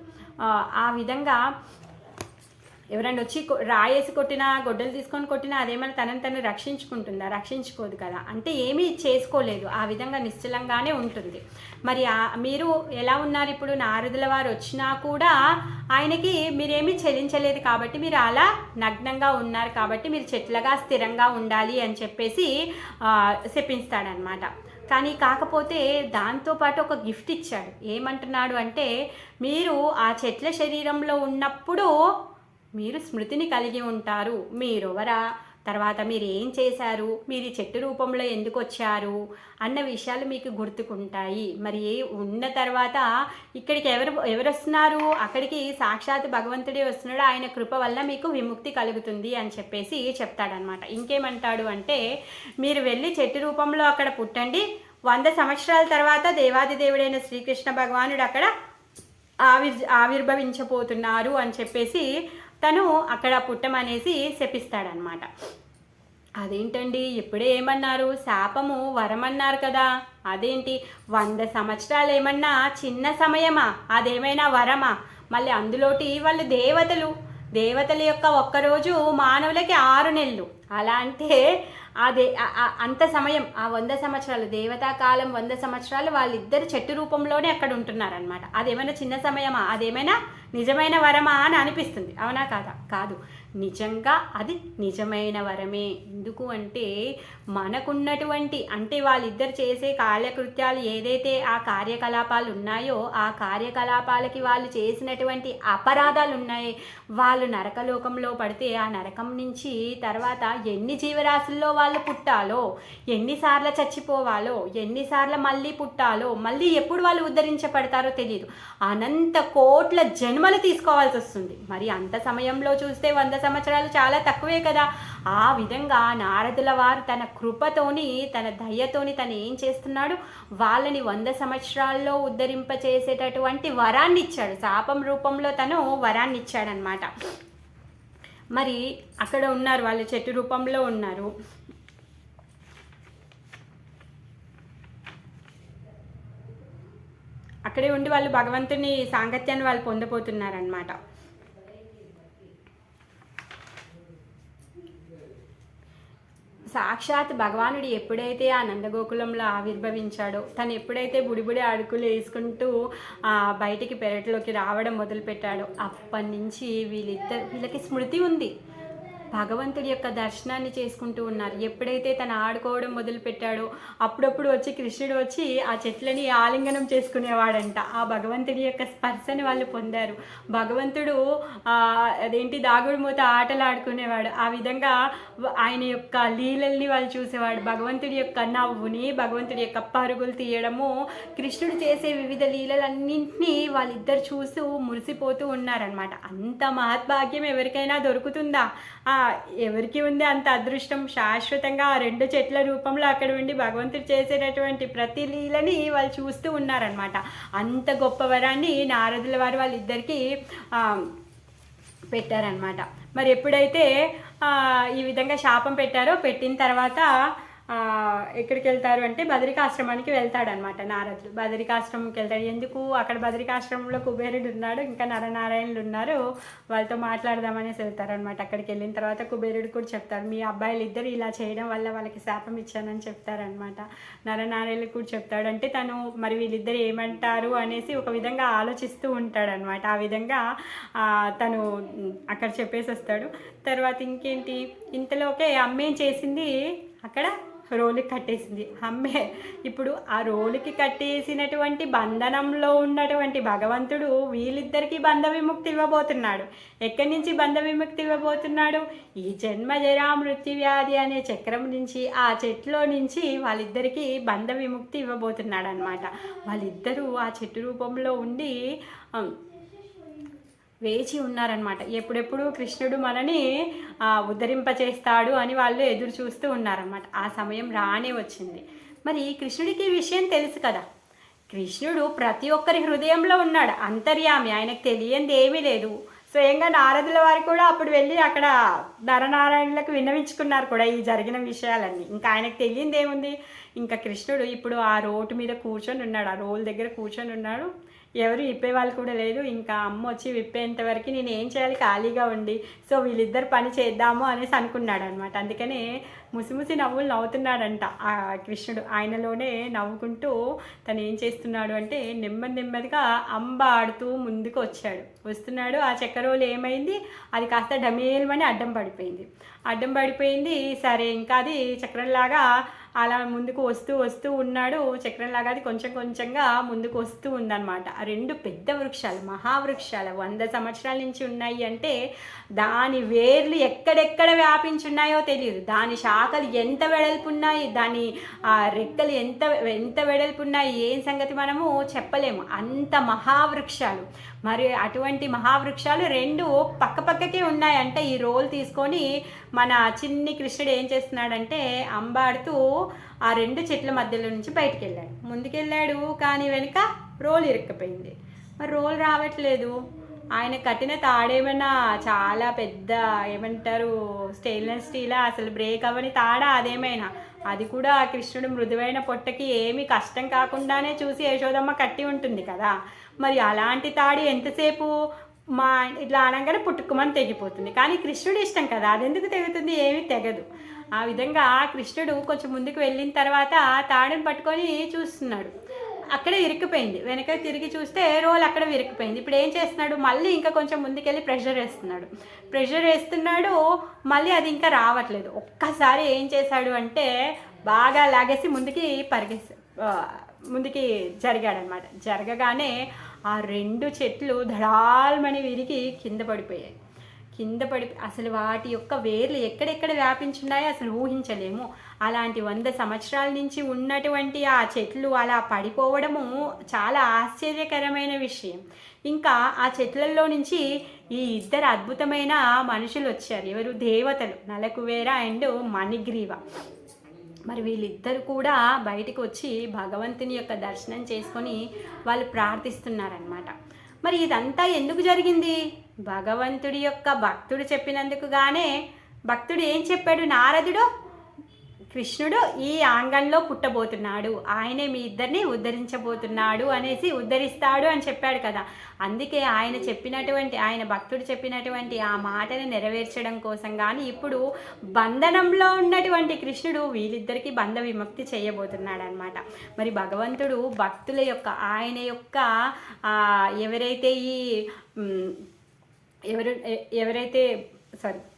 ఆ విధంగా ఎవరైనా వచ్చి రాయేసి కొట్టినా, గొడ్డలు తీసుకొని కొట్టినా అదేమైనా తనని తను రక్షించుకుంటుందా, రక్షించుకోదు కదా. అంటే ఏమీ చేసుకోలేదు, ఆ విధంగా నిశ్చలంగానే ఉంటుంది. మరి మీరు ఎలా ఉన్నారు ఇప్పుడు, నారదుల వారు వచ్చినా కూడా ఆయనకి మీరేమీ చెల్లించలేదు కాబట్టి మీరు అలా నగ్నంగా ఉన్నారు కాబట్టి మీరు చెట్లగా స్థిరంగా ఉండాలి అని చెప్పేసి శపిస్తాడనమాట. కానీ కాకపోతే దాంతోపాటు ఒక గిఫ్ట్ ఇచ్చాడు. ఏమంటున్నాడు అంటే మీరు ఆ చెట్ల శరీరంలో ఉన్నప్పుడు మీరు స్మృతిని కలిగి ఉంటారు, మీరెవరా, తర్వాత మీరు ఏం చేశారు, మీరు చెట్టు రూపంలో ఎందుకు వచ్చారు అన్న విషయాలు మీకు గుర్తుకుంటాయి. మరి ఉన్న తర్వాత ఇక్కడికి ఎవరు వస్తున్నారు, అక్కడికి సాక్షాత్ భగవంతుడే వస్తున్నాడు, ఆయన కృప వల్ల మీకు విముక్తి కలుగుతుంది అని చెప్పేసి చెప్తాడనమాట. ఇంకేమంటాడు అంటే మీరు వెళ్ళి చెట్టు రూపంలో అక్కడ పుట్టండి, 100 సంవత్సరాల తర్వాత దేవాది దేవుడైన శ్రీకృష్ణ భగవానుడు అక్కడ ఆవిర్భవించబోతున్నారు అని చెప్పేసి తను అక్కడ పుట్టమనేసి శపిస్తాడనమాట. అదేంటండి ఇప్పుడే ఏమన్నారు, శాపము వరమన్నారు కదా, అదేంటి 100 సంవత్సరాలు ఏమన్నా చిన్న సమయమా, అదేమైనా వరమా? మళ్ళీ అందులోటి వాళ్ళు దేవతల యొక్క ఒక్కరోజు మానవులకి 6 నెలలు, అలా అంటే అదే అంత సమయం, ఆ 100 సంవత్సరాలు దేవతాకాలం 100 సంవత్సరాలు వాళ్ళిద్దరు చెట్టు రూపంలోనే అక్కడ ఉంటున్నారనమాట. అదేమైనా చిన్న సమయమా, అదేమైనా నిజమైన వరమా అని అనిపిస్తుంది, అవునా కాదా? కాదు, నిజంగా అది నిజమైన వరమే. ఎందుకు అంటే మనకున్నటువంటి, అంటే వాళ్ళిద్దరు చేసే కార్యకృత్యాలు ఏదైతే ఆ కార్యకలాపాలు ఉన్నాయో ఆ కార్యకలాపాలకి వాళ్ళు చేసినటువంటి అపరాధాలు ఉన్నాయి, వాళ్ళు నరకలోకంలో పడితే ఆ నరకం నుంచి తర్వాత ఎన్ని జీవరాశుల్లో వాళ్ళు పుట్టాలో, ఎన్నిసార్లు చచ్చిపోవాలో, ఎన్నిసార్లు మళ్ళీ పుట్టాలో, మళ్ళీ ఎప్పుడు వాళ్ళు ఉద్ధరించబడతారో తెలియదు, అనంత కోట్ల జన్మలు తీసుకోవాల్సి వస్తుంది. మరి అంత సమయంలో చూస్తే 100 సంవత్సరాలు చాలా తక్కువే కదా. ఆ విధంగా నారదుల వారు తన కృపతోని, తన దయ్యతోని తను ఏం చేస్తున్నాడు, వాళ్ళని 100 సంవత్సరాల్లో ఉద్ధరింపచేసేటటువంటి వరాన్ని ఇచ్చాడు, శాపం రూపంలో తను వరాన్ని ఇచ్చాడనమాట. మరి అక్కడ ఉన్నారు, వాళ్ళు చెట్టు రూపంలో ఉన్నారు. అక్కడే ఉండి వాళ్ళు భగవంతుని సాంగత్యాన్ని వాళ్ళు పొందబోతున్నారనమాట. సాక్షాత్ భగవానుడు ఎప్పుడైతే ఆ నందగోకులంలో ఆవిర్భవించాడో, తను ఎప్పుడైతే బుడిబుడి అడుగులు వేసుకుంటూ బయటికి పెరట్లోకి రావడం మొదలుపెట్టాడో అప్పటి నుంచి వీళ్ళకి స్మృతి ఉంది, భగవంతుడి యొక్క దర్శనాన్ని చేసుకుంటూ ఉన్నారు. ఎప్పుడైతే తను ఆడుకోవడం మొదలుపెట్టాడో అప్పుడప్పుడు వచ్చి కృష్ణుడు వచ్చి ఆ చెట్లని ఆలింగనం చేసుకునేవాడంట. ఆ భగవంతుడి యొక్క స్పర్శని వాళ్ళు పొందారు. భగవంతుడు అదేంటి దాగుడు మూత ఆటలు ఆడుకునేవాడు. ఆ విధంగా ఆయన యొక్క లీలల్ని వాళ్ళు చూసేవాడు. భగవంతుడి యొక్క నవ్వుని, భగవంతుడి యొక్క పరుగులు తీయడము, కృష్ణుడు చేసే వివిధ లీలలన్నింటినీ వాళ్ళిద్దరు చూస్తూ మురిసిపోతూ ఉన్నారనమాట. అంత మహద్భాగ్యం ఎవరికైనా దొరుకుతుందా? ఎవరికి ఉంది అంత అదృష్టం? శాశ్వతంగా ఆ 2 చెట్ల రూపంలో అక్కడ ఉండి భగవంతుడు చేసేటటువంటి ప్రతి లీలని వాళ్ళు చూస్తూ ఉన్నారనమాట. అంత గొప్ప వరాన్ని నారదుల వారు వాళ్ళిద్దరికీ పెట్టారనమాట. మరి ఎప్పుడైతే ఈ విధంగా శాపం పెట్టారో, పెట్టిన తర్వాత ఎక్కడికి వెళ్తారు అంటే బదరికాశ్రమానికి వెళ్తాడనమాట నారదుడు. బదరికాశ్రమంకి వెళ్తాడు. ఎందుకు, అక్కడ బదరికాశ్రమంలో కుబేరుడు ఉన్నాడు, ఇంకా నరనారాయణులు ఉన్నారు, వాళ్ళతో మాట్లాడదామనేసి వెళ్తారనమాట. అక్కడికి వెళ్ళిన తర్వాత కుబేరుడు కూడా చెప్తారు, మీ అబ్బాయిలు ఇద్దరు ఇలా చేయడం వల్ల వాళ్ళకి శాపం ఇచ్చానని చెప్తారనమాట. నరనారాయణులు కూడా చెప్తాడు. అంటే తను మరి వీళ్ళిద్దరు ఏమంటారు అనేసి ఒక విధంగా ఆలోచిస్తూ ఉంటాడనమాట. ఆ విధంగా తను అక్కడ చెప్పేసి వస్తాడు. తర్వాత ఇంకేంటి, ఇంతలోకే అమ్మేం చేసింది, అక్కడ రోలుకి కట్టేసింది. అమ్మే ఇప్పుడు ఆ రోలుకి కట్టేసినటువంటి బంధనంలో ఉన్నటువంటి భగవంతుడు వీళ్ళిద్దరికీ బంధ విముక్తి ఇవ్వబోతున్నాడు. ఎక్కడి నుంచి బంధ విముక్తి ఇవ్వబోతున్నాడు? ఈ జన్మ జరా మృత్యు వ్యాధి అనే చక్రం నుంచి, ఆ చెట్టులో నుంచి వాళ్ళిద్దరికీ బంధ విముక్తి ఇవ్వబోతున్నాడు అనమాట. వాళ్ళిద్దరూ ఆ చెట్టు రూపంలో ఉండి వేచి ఉన్నారనమాట. ఎప్పుడెప్పుడు కృష్ణుడు మనని ఉద్ధరింపచేస్తాడు అని వాళ్ళు ఎదురు చూస్తూ ఉన్నారనమాట. ఆ సమయం రానే వచ్చింది. మరి కృష్ణుడికి ఈ విషయం తెలుసు కదా, కృష్ణుడు ప్రతి ఒక్కరి హృదయంలో ఉన్నాడు, అంతర్యామి, ఆయనకు తెలియంది ఏమీ లేదు. స్వయంగా నారదుల వారు కూడా అప్పుడు వెళ్ళి అక్కడ నరనారాయణులకు విన్నవించుకున్నారు కూడా ఈ జరిగిన విషయాలన్నీ. ఇంకా ఆయనకు తెలియంది ఏముంది, ఇంకా కృష్ణుడు ఇప్పుడు ఆ రోడ్డు మీద కూర్చొని ఉన్నాడు, ఆ రోల్ దగ్గర కూర్చొని ఉన్నాడు. ఎవరు విప్పేవాళ్ళు కూడా లేదు. ఇంకా అమ్మ వచ్చి విప్పేంత వరకు నేను ఏం చేయాలి, ఖాళీగా ఉండి, సో వీళ్ళిద్దరు పని చేద్దాము అనేసి అనుకున్నాడు అనమాట. అందుకనే ముసిముసి నవ్వులు నవ్వుతున్నాడంట ఆ కృష్ణుడు. ఆయనలోనే నవ్వుకుంటూ తను ఏం చేస్తున్నాడు అంటే నెమ్మదిగా అంబ ఆడుతూ ముందుకు వస్తున్నాడు. ఆ చక్కెరోలు ఏమైంది, అది కాస్త డమేల్మని అడ్డం పడిపోయింది. సరే ఇంకా అది చక్రంలాగా అలా ముందుకు వస్తూ ఉన్నాడు. చక్రంలాగా అది కొంచెంగా ముందుకు వస్తూ ఉందన్నమాట. ఆ రెండు పెద్ద వృక్షాలు, మహావృక్షాలు 100 సంవత్సరాల నుంచి ఉన్నాయి అంటే దాని వేర్లు ఎక్కడెక్కడ వ్యాపించున్నాయో తెలియదు, దాని శాఖలు ఎంత వెడల్పు ఉన్నాయి, దాని రెక్కలు ఎంత వెడల్పు ఉన్నాయి, ఏం సంగతి మనము చెప్పలేము, అంత మహావృక్షాలు. మరి అటువంటి మహావృక్షాలు రెండు పక్కకే ఉన్నాయి. అంటే ఈ రోల్ తీసుకొని మన చిన్ని కృష్ణుడు ఏం చేస్తున్నాడంటే అంబాడుతూ ఆ రెండు చెట్ల మధ్యలో నుంచి బయటికి వెళ్ళాడు. ముందుకెళ్ళాడు కానీ వెనుక రోల్ ఇరుక్కుపోయింది. మరి రోల్ రావట్లేదు. ఆయన కట్టిన తాడేమైనా చాలా పెద్ద ఏమంటారు స్టెయిన్లెస్ స్టీలా, అసలు బ్రేక్ అవ్వని తాడా అదేమైనా, అది కూడా ఆ కృష్ణుడు మృదువైన పొట్టకి ఏమీ కష్టం కాకుండానే చూసి యశోదమ్మ కట్టి ఉంటుంది కదా. మరి అలాంటి తాడి ఎంతసేపు ఇట్లా అనగానే పుట్టుకుమని తెగిపోతుంది. కానీ కృష్ణుడు ఇష్టం కదా, అది ఎందుకు తెగుతుంది, ఏమీ తెగదు. ఆ విధంగా కృష్ణుడు కొంచెం ముందుకు వెళ్ళిన తర్వాత తాడుని పట్టుకొని చూస్తున్నాడు, అక్కడే ఇరుక్కుపోయింది. వెనక తిరిగి చూస్తే రోల్ అక్కడ ఇరుక్కుపోయింది. ఇప్పుడు ఏం చేస్తున్నాడు, మళ్ళీ ఇంకా కొంచెం ముందుకెళ్ళి ప్రెషర్ వేస్తున్నాడు. మళ్ళీ అది ఇంకా రావట్లేదు. ఒక్కసారి ఏం చేశాడు అంటే బాగా లాగేసి ముందుకి జరిగాడనమాట. జరగగానే ఆ రెండు చెట్లు ధడాల్మని విరిగి కింద పడిపోయి అసలు వాటి యొక్క వేర్లు ఎక్కడెక్కడ వ్యాపించున్నాయో అసలు ఊహించలేము. అలాంటి 100 సంవత్సరాల నుంచి ఉన్నటువంటి ఆ చెట్లు అలా పడిపోవడము చాలా ఆశ్చర్యకరమైన విషయం. ఇంకా ఆ చెట్లలో నుంచి ఈ ఇద్దరు అద్భుతమైన మనుషులు వచ్చారు. ఎవరు, దేవతలు, నలకువేర అండ్ మణిగ్రీవ. మరి వీళ్ళిద్దరు కూడా బయటకు వచ్చి భగవంతుని యొక్క దర్శనం చేసుకొని వాళ్ళు ప్రార్థిస్తున్నారనమాట. మరి ఇదంతా ఎందుకు జరిగింది? భగవంతుడి యొక్క భక్తుడు చెప్పినందుకు గానే. భక్తుడు ఏం చెప్పాడు, నారదుడు కృష్ణుడు ఈ ఆంగంలో పుట్టబోతున్నాడు, ఆయనే మీ ఇద్దరిని ఉద్ధరించబోతున్నాడు అనేసి ఉద్ధరిస్తాడు అని చెప్పాడు కదా. అందుకే ఆయన భక్తుడు చెప్పినటువంటి ఆ మాటని నెరవేర్చడం కోసం కానీ ఇప్పుడు బంధనంలో ఉన్నటువంటి కృష్ణుడు వీళ్ళిద్దరికీ బంధ విముక్తి చేయబోతున్నాడు అనమాట. మరి భగవంతుడు భక్తుల యొక్క ఆయన యొక్క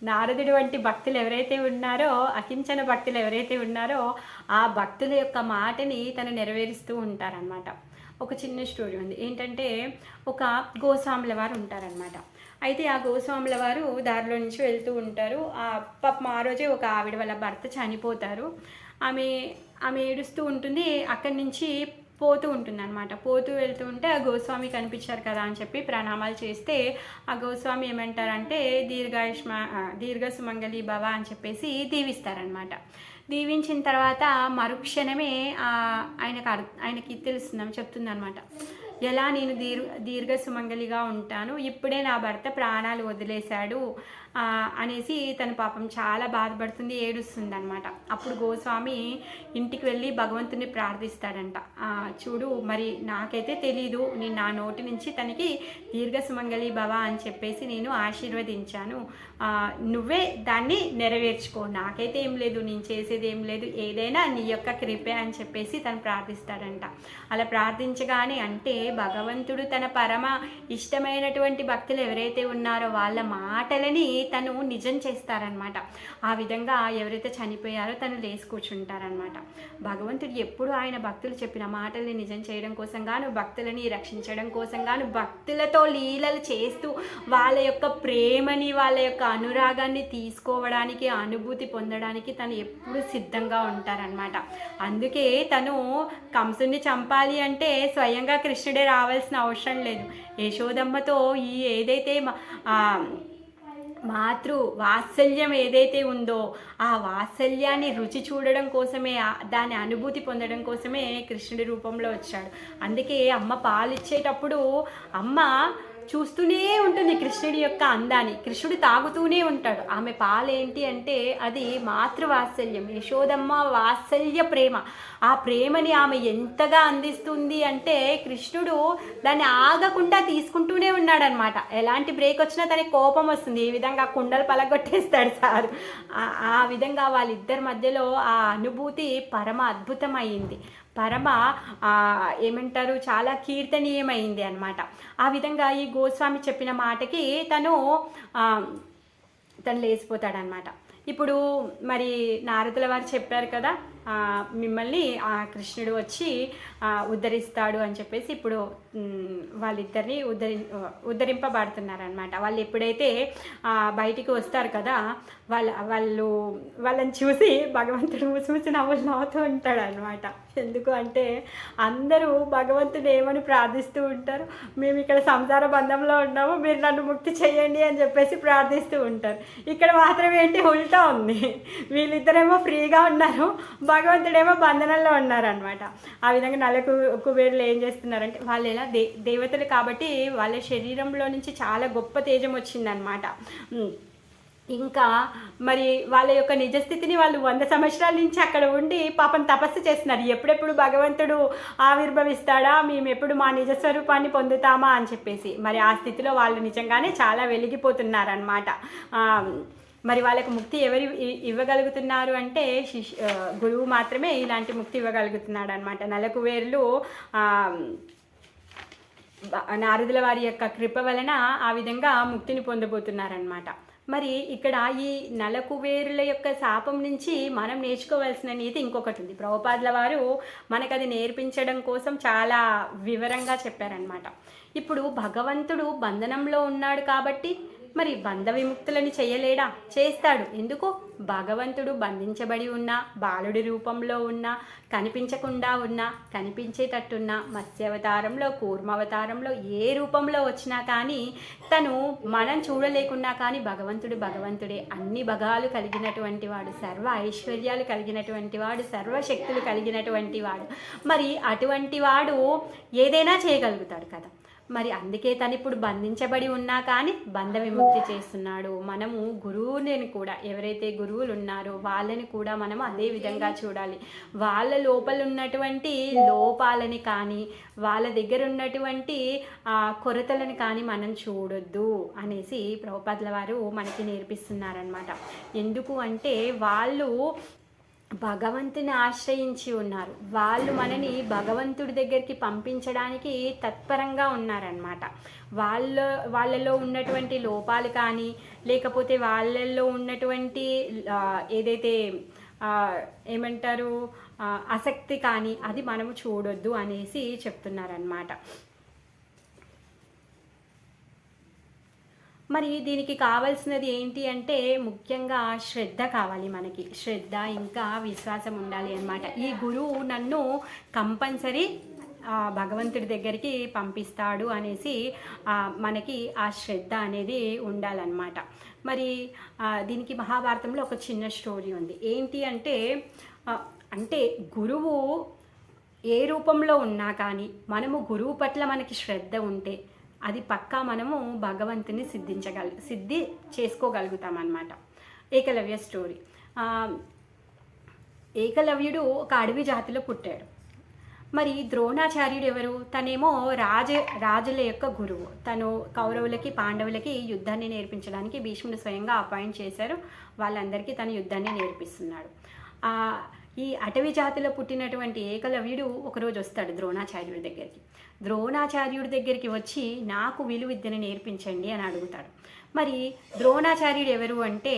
నారదుడు వంటి భక్తులు ఎవరైతే ఉన్నారో, అకించన భక్తులు ఎవరైతే ఉన్నారో ఆ భక్తుల యొక్క మాటని తను నెరవేరుస్తూ ఉంటారనమాట. ఒక చిన్న స్టోరీ ఉంది. ఏంటంటే ఒక గోస్వాముల వారు ఉంటారనమాట. అయితే ఆ గోస్వాముల వారు దారిలో నుంచి వెళ్తూ ఉంటారు. పాపం ఆ రోజే ఒక ఆవిడ వాళ్ళ భర్త చనిపోతారు. ఆమె ఏడుస్తూ ఉంటుంది. అక్కడి నుంచి పోతూ ఉంటుంది అనమాట. పోతూ వెళ్తూ ఉంటే ఆ గోస్వామి కనిపించారు కదా అని చెప్పి ప్రణామాలు చేస్తే ఆ గోస్వామి ఏమంటారంటే దీర్ఘ సుమంగళి భవ అని చెప్పేసి దీవిస్తారనమాట. దీవించిన తర్వాత మరుక్షణమే ఆయనకి తెలుస్తుందని చెప్తుంది అనమాట. ఎలా నేను దీర్ఘ సుమంగళిగా ఉంటాను, ఇప్పుడే నా భర్త ప్రాణాలు వదిలేశాడు, అనేసి తన పాపం చాలా బాధపడుతుంది, ఏడుస్తుంది అనమాట. అప్పుడు గోస్వామి ఇంటికి వెళ్ళి భగవంతుని ప్రార్థిస్తాడంట. చూడు, మరి నాకైతే తెలీదు, నేను నా నోటి నుంచి తనకి దీర్ఘ సుమంగళి భవ అని చెప్పేసి నేను ఆశీర్వదించాను, నువ్వే దాన్ని నెరవేర్చుకో, నాకైతే ఏం లేదు, నేను చేసేది ఏం లేదు, ఏదైనా నీ యొక్క కృపే అని చెప్పేసి తను ప్రార్థిస్తాడంట. అలా ప్రార్థించగానే అంటే భగవంతుడు తన పరమ ఇష్టమైనటువంటి భక్తులు ఎవరైతే ఉన్నారో వాళ్ళ మాటలని తను నిజం చేస్తారనమాట. ఆ విధంగా ఎవరైతే చనిపోయారో తను లేచి కూర్చుంటారనమాట. భగవంతుడు ఎప్పుడు ఆయన భక్తులు చెప్పిన మాటల్ని నిజం చేయడం కోసం గాను, భక్తులని రక్షించడం కోసం గాను, భక్తులతో లీలలు చేస్తూ వాళ్ళ యొక్క ప్రేమని, వాళ్ళ యొక్క అనురాగాన్ని తీసుకోవడానికి, అనుభూతి పొందడానికి తను ఎప్పుడు సిద్ధంగా ఉంటారనమాట. అందుకే తను కంసుని చంపాలి అంటే స్వయంగా కృష్ణుడే రావాల్సిన అవసరం లేదు. యశోదమ్మతో ఈ ఏదైతే మాతృ వాత్సల్యం ఏదైతే ఉందో ఆ వాత్సల్యాన్ని రుచి చూడడం కోసమే, దాని అనుభూతి పొందడం కోసమే కృష్ణుడి రూపంలో వచ్చాడు. అందుకే అమ్మ పాలిచ్చేటప్పుడు అమ్మ చూస్తూనే ఉంటుంది కృష్ణుడి యొక్క అందాన్ని, కృష్ణుడు తాగుతూనే ఉంటాడు. ఆమె పాలేంటి అంటే అది మాతృవాత్సల్యం, యశోదమ్మ వాత్సల్య ప్రేమ. ఆ ప్రేమని ఆమె ఎంతగా అందిస్తుంది అంటే కృష్ణుడు దాన్ని ఆగకుండా తీసుకుంటూనే ఉన్నాడనమాట. ఎలాంటి బ్రేక్ వచ్చినా తనకి కోపం వస్తుంది, ఈ విధంగా కుండలు పలగొట్టేస్తాడు సార్. ఆ విధంగా వాళ్ళిద్దరి మధ్యలో ఆ అనుభూతి పరమ అద్భుతమైంది, పరమ ఏమంటారు, చాలా కీర్తనీయమైంది అనమాట. ఆ విధంగా ఈ గోస్వామి చెప్పిన మాటకి తను లేచిపోతాడనమాట. ఇప్పుడు మరి నారదుల వారు చెప్పారు కదా, మిమ్మల్ని కృష్ణుడు వచ్చి ఉద్ధరిస్తాడు అని చెప్పేసి ఇప్పుడు వాళ్ళిద్దరిని ఉద్ధరింపబడుతున్నారనమాట. వాళ్ళు ఎప్పుడైతే బయటికి వస్తారు కదా, వాళ్ళని చూసి భగవంతుడు చూసి నవ్వుతూ ఉంటాడు అనమాట. ఎందుకు అంటే అందరూ భగవంతుడు ఏమని ప్రార్థిస్తూ ఉంటారు, మేము ఇక్కడ సంసార బంధంలో ఉన్నాము, మీరు నన్ను ముక్తి చేయండి అని చెప్పేసి ప్రార్థిస్తూ ఉంటారు. ఇక్కడ మాత్రం ఏంటి, ఉల్టా ఉంది. వీళ్ళిద్దరేమో ఫ్రీగా ఉన్నారు, భగవంతుడేమో బంధనంలో ఉన్నారనమాట. ఆ విధంగా కుబేరులు ఏం చేస్తున్నారంటే, వాళ్ళు ఎలా దేవతలు కాబట్టి వాళ్ళ శరీరంలో నుంచి చాలా గొప్ప తేజం వచ్చిందనమాట. ఇంకా మరి వాళ్ళ యొక్క నిజస్థితిని వాళ్ళు 100 సంవత్సరాల నుంచి అక్కడ ఉండి పాపం తపస్సు చేస్తున్నారు. ఎప్పుడెప్పుడు భగవంతుడు ఆవిర్భవిస్తాడా, మేము ఎప్పుడు మా నిజస్వరూపాన్ని పొందుతామా అని చెప్పేసి. మరి ఆ స్థితిలో వాళ్ళు నిజంగానే చాలా వెలిగిపోతున్నారనమాట. మరి వాళ్ళకు ముక్తి ఎవరు ఇవ్వగలుగుతున్నారు అంటే గురువు మాత్రమే ఇలాంటి ముక్తి ఇవ్వగలుగుతున్నాడు అనమాట. నలకువేరులు నారదుల వారి యొక్క కృప వలన ఆ విధంగా ముక్తిని పొందబోతున్నారనమాట. మరి ఇక్కడ ఈ నలకువేరుల యొక్క శాపం నుంచి మనం నేర్చుకోవాల్సిన నీతి ఇంకొకటి ఉంది. ప్రభుపాదుల వారు మనకు అది నేర్పించడం కోసం చాలా వివరంగా చెప్పారనమాట. ఇప్పుడు భగవంతుడు బంధనంలో ఉన్నాడు కాబట్టి మరి బంధ విముక్తులని చేయలేడా? చేస్తాడు. ఎందుకు? భగవంతుడు బంధించబడి ఉన్నా, బాలుడి రూపంలో ఉన్నా, కనిపించకుండా ఉన్నా, కనిపించేటట్టున్నా, మత్స్యావతారంలో, కూర్మావతారంలో, ఏ రూపంలో వచ్చినా కానీ తను మనం చూడలేకున్నా కానీ భగవంతుడే. అన్ని భగాలు కలిగినటువంటి వాడు, సర్వ ఐశ్వర్యాలు కలిగినటువంటి వాడు, సర్వశక్తులు కలిగినటువంటి వాడు. మరి అటువంటి వాడు ఏదైనా చేయగలుగుతాడు కదా. మరి అందుకే తను ఇప్పుడు బంధించబడి ఉన్నా కానీ బంధ విముక్తి చేస్తున్నాడు. మనము గురువుని కూడా, ఎవరైతే గురువులు ఉన్నారో వాళ్ళని కూడా మనము అదే విధంగా చూడాలి. వాళ్ళ లోపల ఉన్నటువంటి లోపాలని కానీ, వాళ్ళ దగ్గర ఉన్నటువంటి కొరతలను కానీ మనం చూడొద్దు అనేసి ప్రభుపాదుల వారు మనకి నేర్పిస్తున్నారనమాట. ఎందుకు అంటే వాళ్ళు భగవంతుని ఆశ్రయించి ఉన్నారు, వాళ్ళు భగవంతుడి దగ్గరికి పంపించడానికి తత్పరంగా ఉన్నారనమాట. వాళ్ళలో ఉన్నటువంటి లోపాలు కానీ, లేకపోతే వాళ్ళల్లో ఉన్నటువంటి ఏదైతే ఏమంటారు ఆసక్తి కానీ అది మనము చూడొద్దు అనేసి చెప్తున్నారనమాట. మరి దీనికి కావాల్సినది ఏంటి అంటే ముఖ్యంగా శ్రద్ధ కావాలి మనకి. శ్రద్ధ ఇంకా విశ్వాసం ఉండాలి అన్నమాట. ఈ గురువు నన్ను కంపల్సరీ భగవంతుడి దగ్గరికి పంపిస్తాడు అనేసి మనకి ఆ శ్రద్ధ అనేది ఉండాలన్నమాట. మరి దీనికి మహాభారతంలో ఒక చిన్న స్టోరీ ఉంది. ఏంటి అంటే గురువు ఏ రూపంలో ఉన్నా కానీ మనము గురువు పట్ల మనకి శ్రద్ధ ఉంటే, అది పక్కా మనము భగవంతుని సిద్ధి చేసుకోగలుగుతాం అన్నమాట. ఏకలవ్య స్టోరీ. ఏకలవ్యుడు ఒక అడవి జాతిలో పుట్టాడు. మరి ద్రోణాచార్యుడు ఎవరు? తనేమో రాజుల యొక్క గురువు. తను కౌరవులకి పాండవులకి యుద్ధాన్ని నేర్పించడానికి భీష్ముడు స్వయంగా అపాయింట్ చేశారు. వాళ్ళందరికీ తను యుద్ధాన్ని నేర్పిస్తున్నాడు. ఈ అటవీ జాతిలో పుట్టినటువంటి ఏకలవ్యుడు ఒకరోజు వస్తాడు ద్రోణాచార్యుడి దగ్గరికి. ద్రోణాచార్యుడి దగ్గరికి వచ్చి నాకు విలువిద్యను నేర్పించండి అని అడుగుతాడు. మరి ద్రోణాచార్యుడు ఎవరు అంటే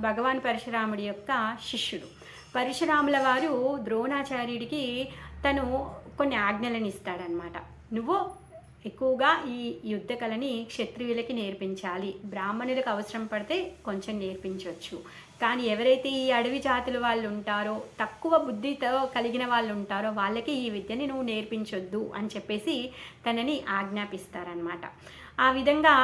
భగవాన్ పరశురాముడి యొక్క శిష్యుడు. పరశురాముల వారు ద్రోణాచార్యుడికి తను కొన్ని ఆజ్ఞలను ఇస్తాడనమాట. నువ్వు ఎక్కువగా ఈ యుద్ధ కళని క్షత్రియులకి నేర్పించాలి, బ్రాహ్మణులకు అవసరం పడితే కొంచెం నేర్పించవచ్చు, కానీ ఎవరైతే ఈ అడవి జాతుల వాళ్ళు ఉంటారో, తక్కువ బుద్ధితో కలిగిన వాళ్ళు ఉంటారో వాళ్ళకి ఈ విద్యని నువ్వు నేర్పించొద్దు అని చెప్పేసి తనని ఆజ్ఞాపిస్తారనమాట. ఆ విధంగా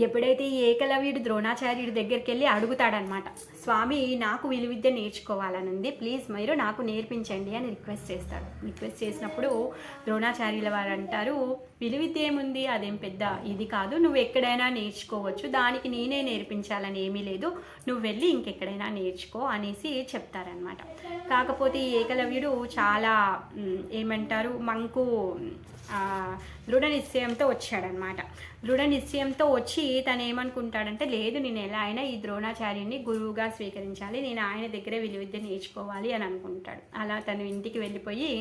ఎప్పుడైతే ఈ ఏకలవ్యుడు ద్రోణాచార్యుడి దగ్గరికి వెళ్ళి అడుగుతాడనమాట, స్వామి నాకు విలువిద్య నేర్చుకోవాలనుంది, ప్లీజ్ మీరు నాకు నేర్పించండి అని రిక్వెస్ట్ చేస్తాడు. రిక్వెస్ట్ చేసినప్పుడు ద్రోణాచార్యుల వారు అంటారు, విలువిద్య ఏముంది, అదేం పెద్ద ఇది కాదు, నువ్వు ఎక్కడైనా నేర్చుకోవచ్చు, దానికి నేనే నేర్పించాలని ఏమీ లేదు, నువ్వు వెళ్ళి ఇంకెక్కడైనా నేర్చుకో అనేసి చెప్తారనమాట. కాకపోతే ఈ ఏకలవ్యుడు చాలా మంకు దృఢ నిశ్చయంతో వచ్చాడనమాట. దృఢ నిశ్చయంతో వచ్చి తను ఏమనుకుంటాడంటే, లేదు నేను ఎలా అయినా ఈ ద్రోణాచార్యుని గురువుగా స్వీకరించాలి, నేను ఆయన దగ్గరే విలువిద్య నేర్చుకోవాలి అని అనుకుంటాడు. అలా తను ఇంటికి వెళ్ళిపోయి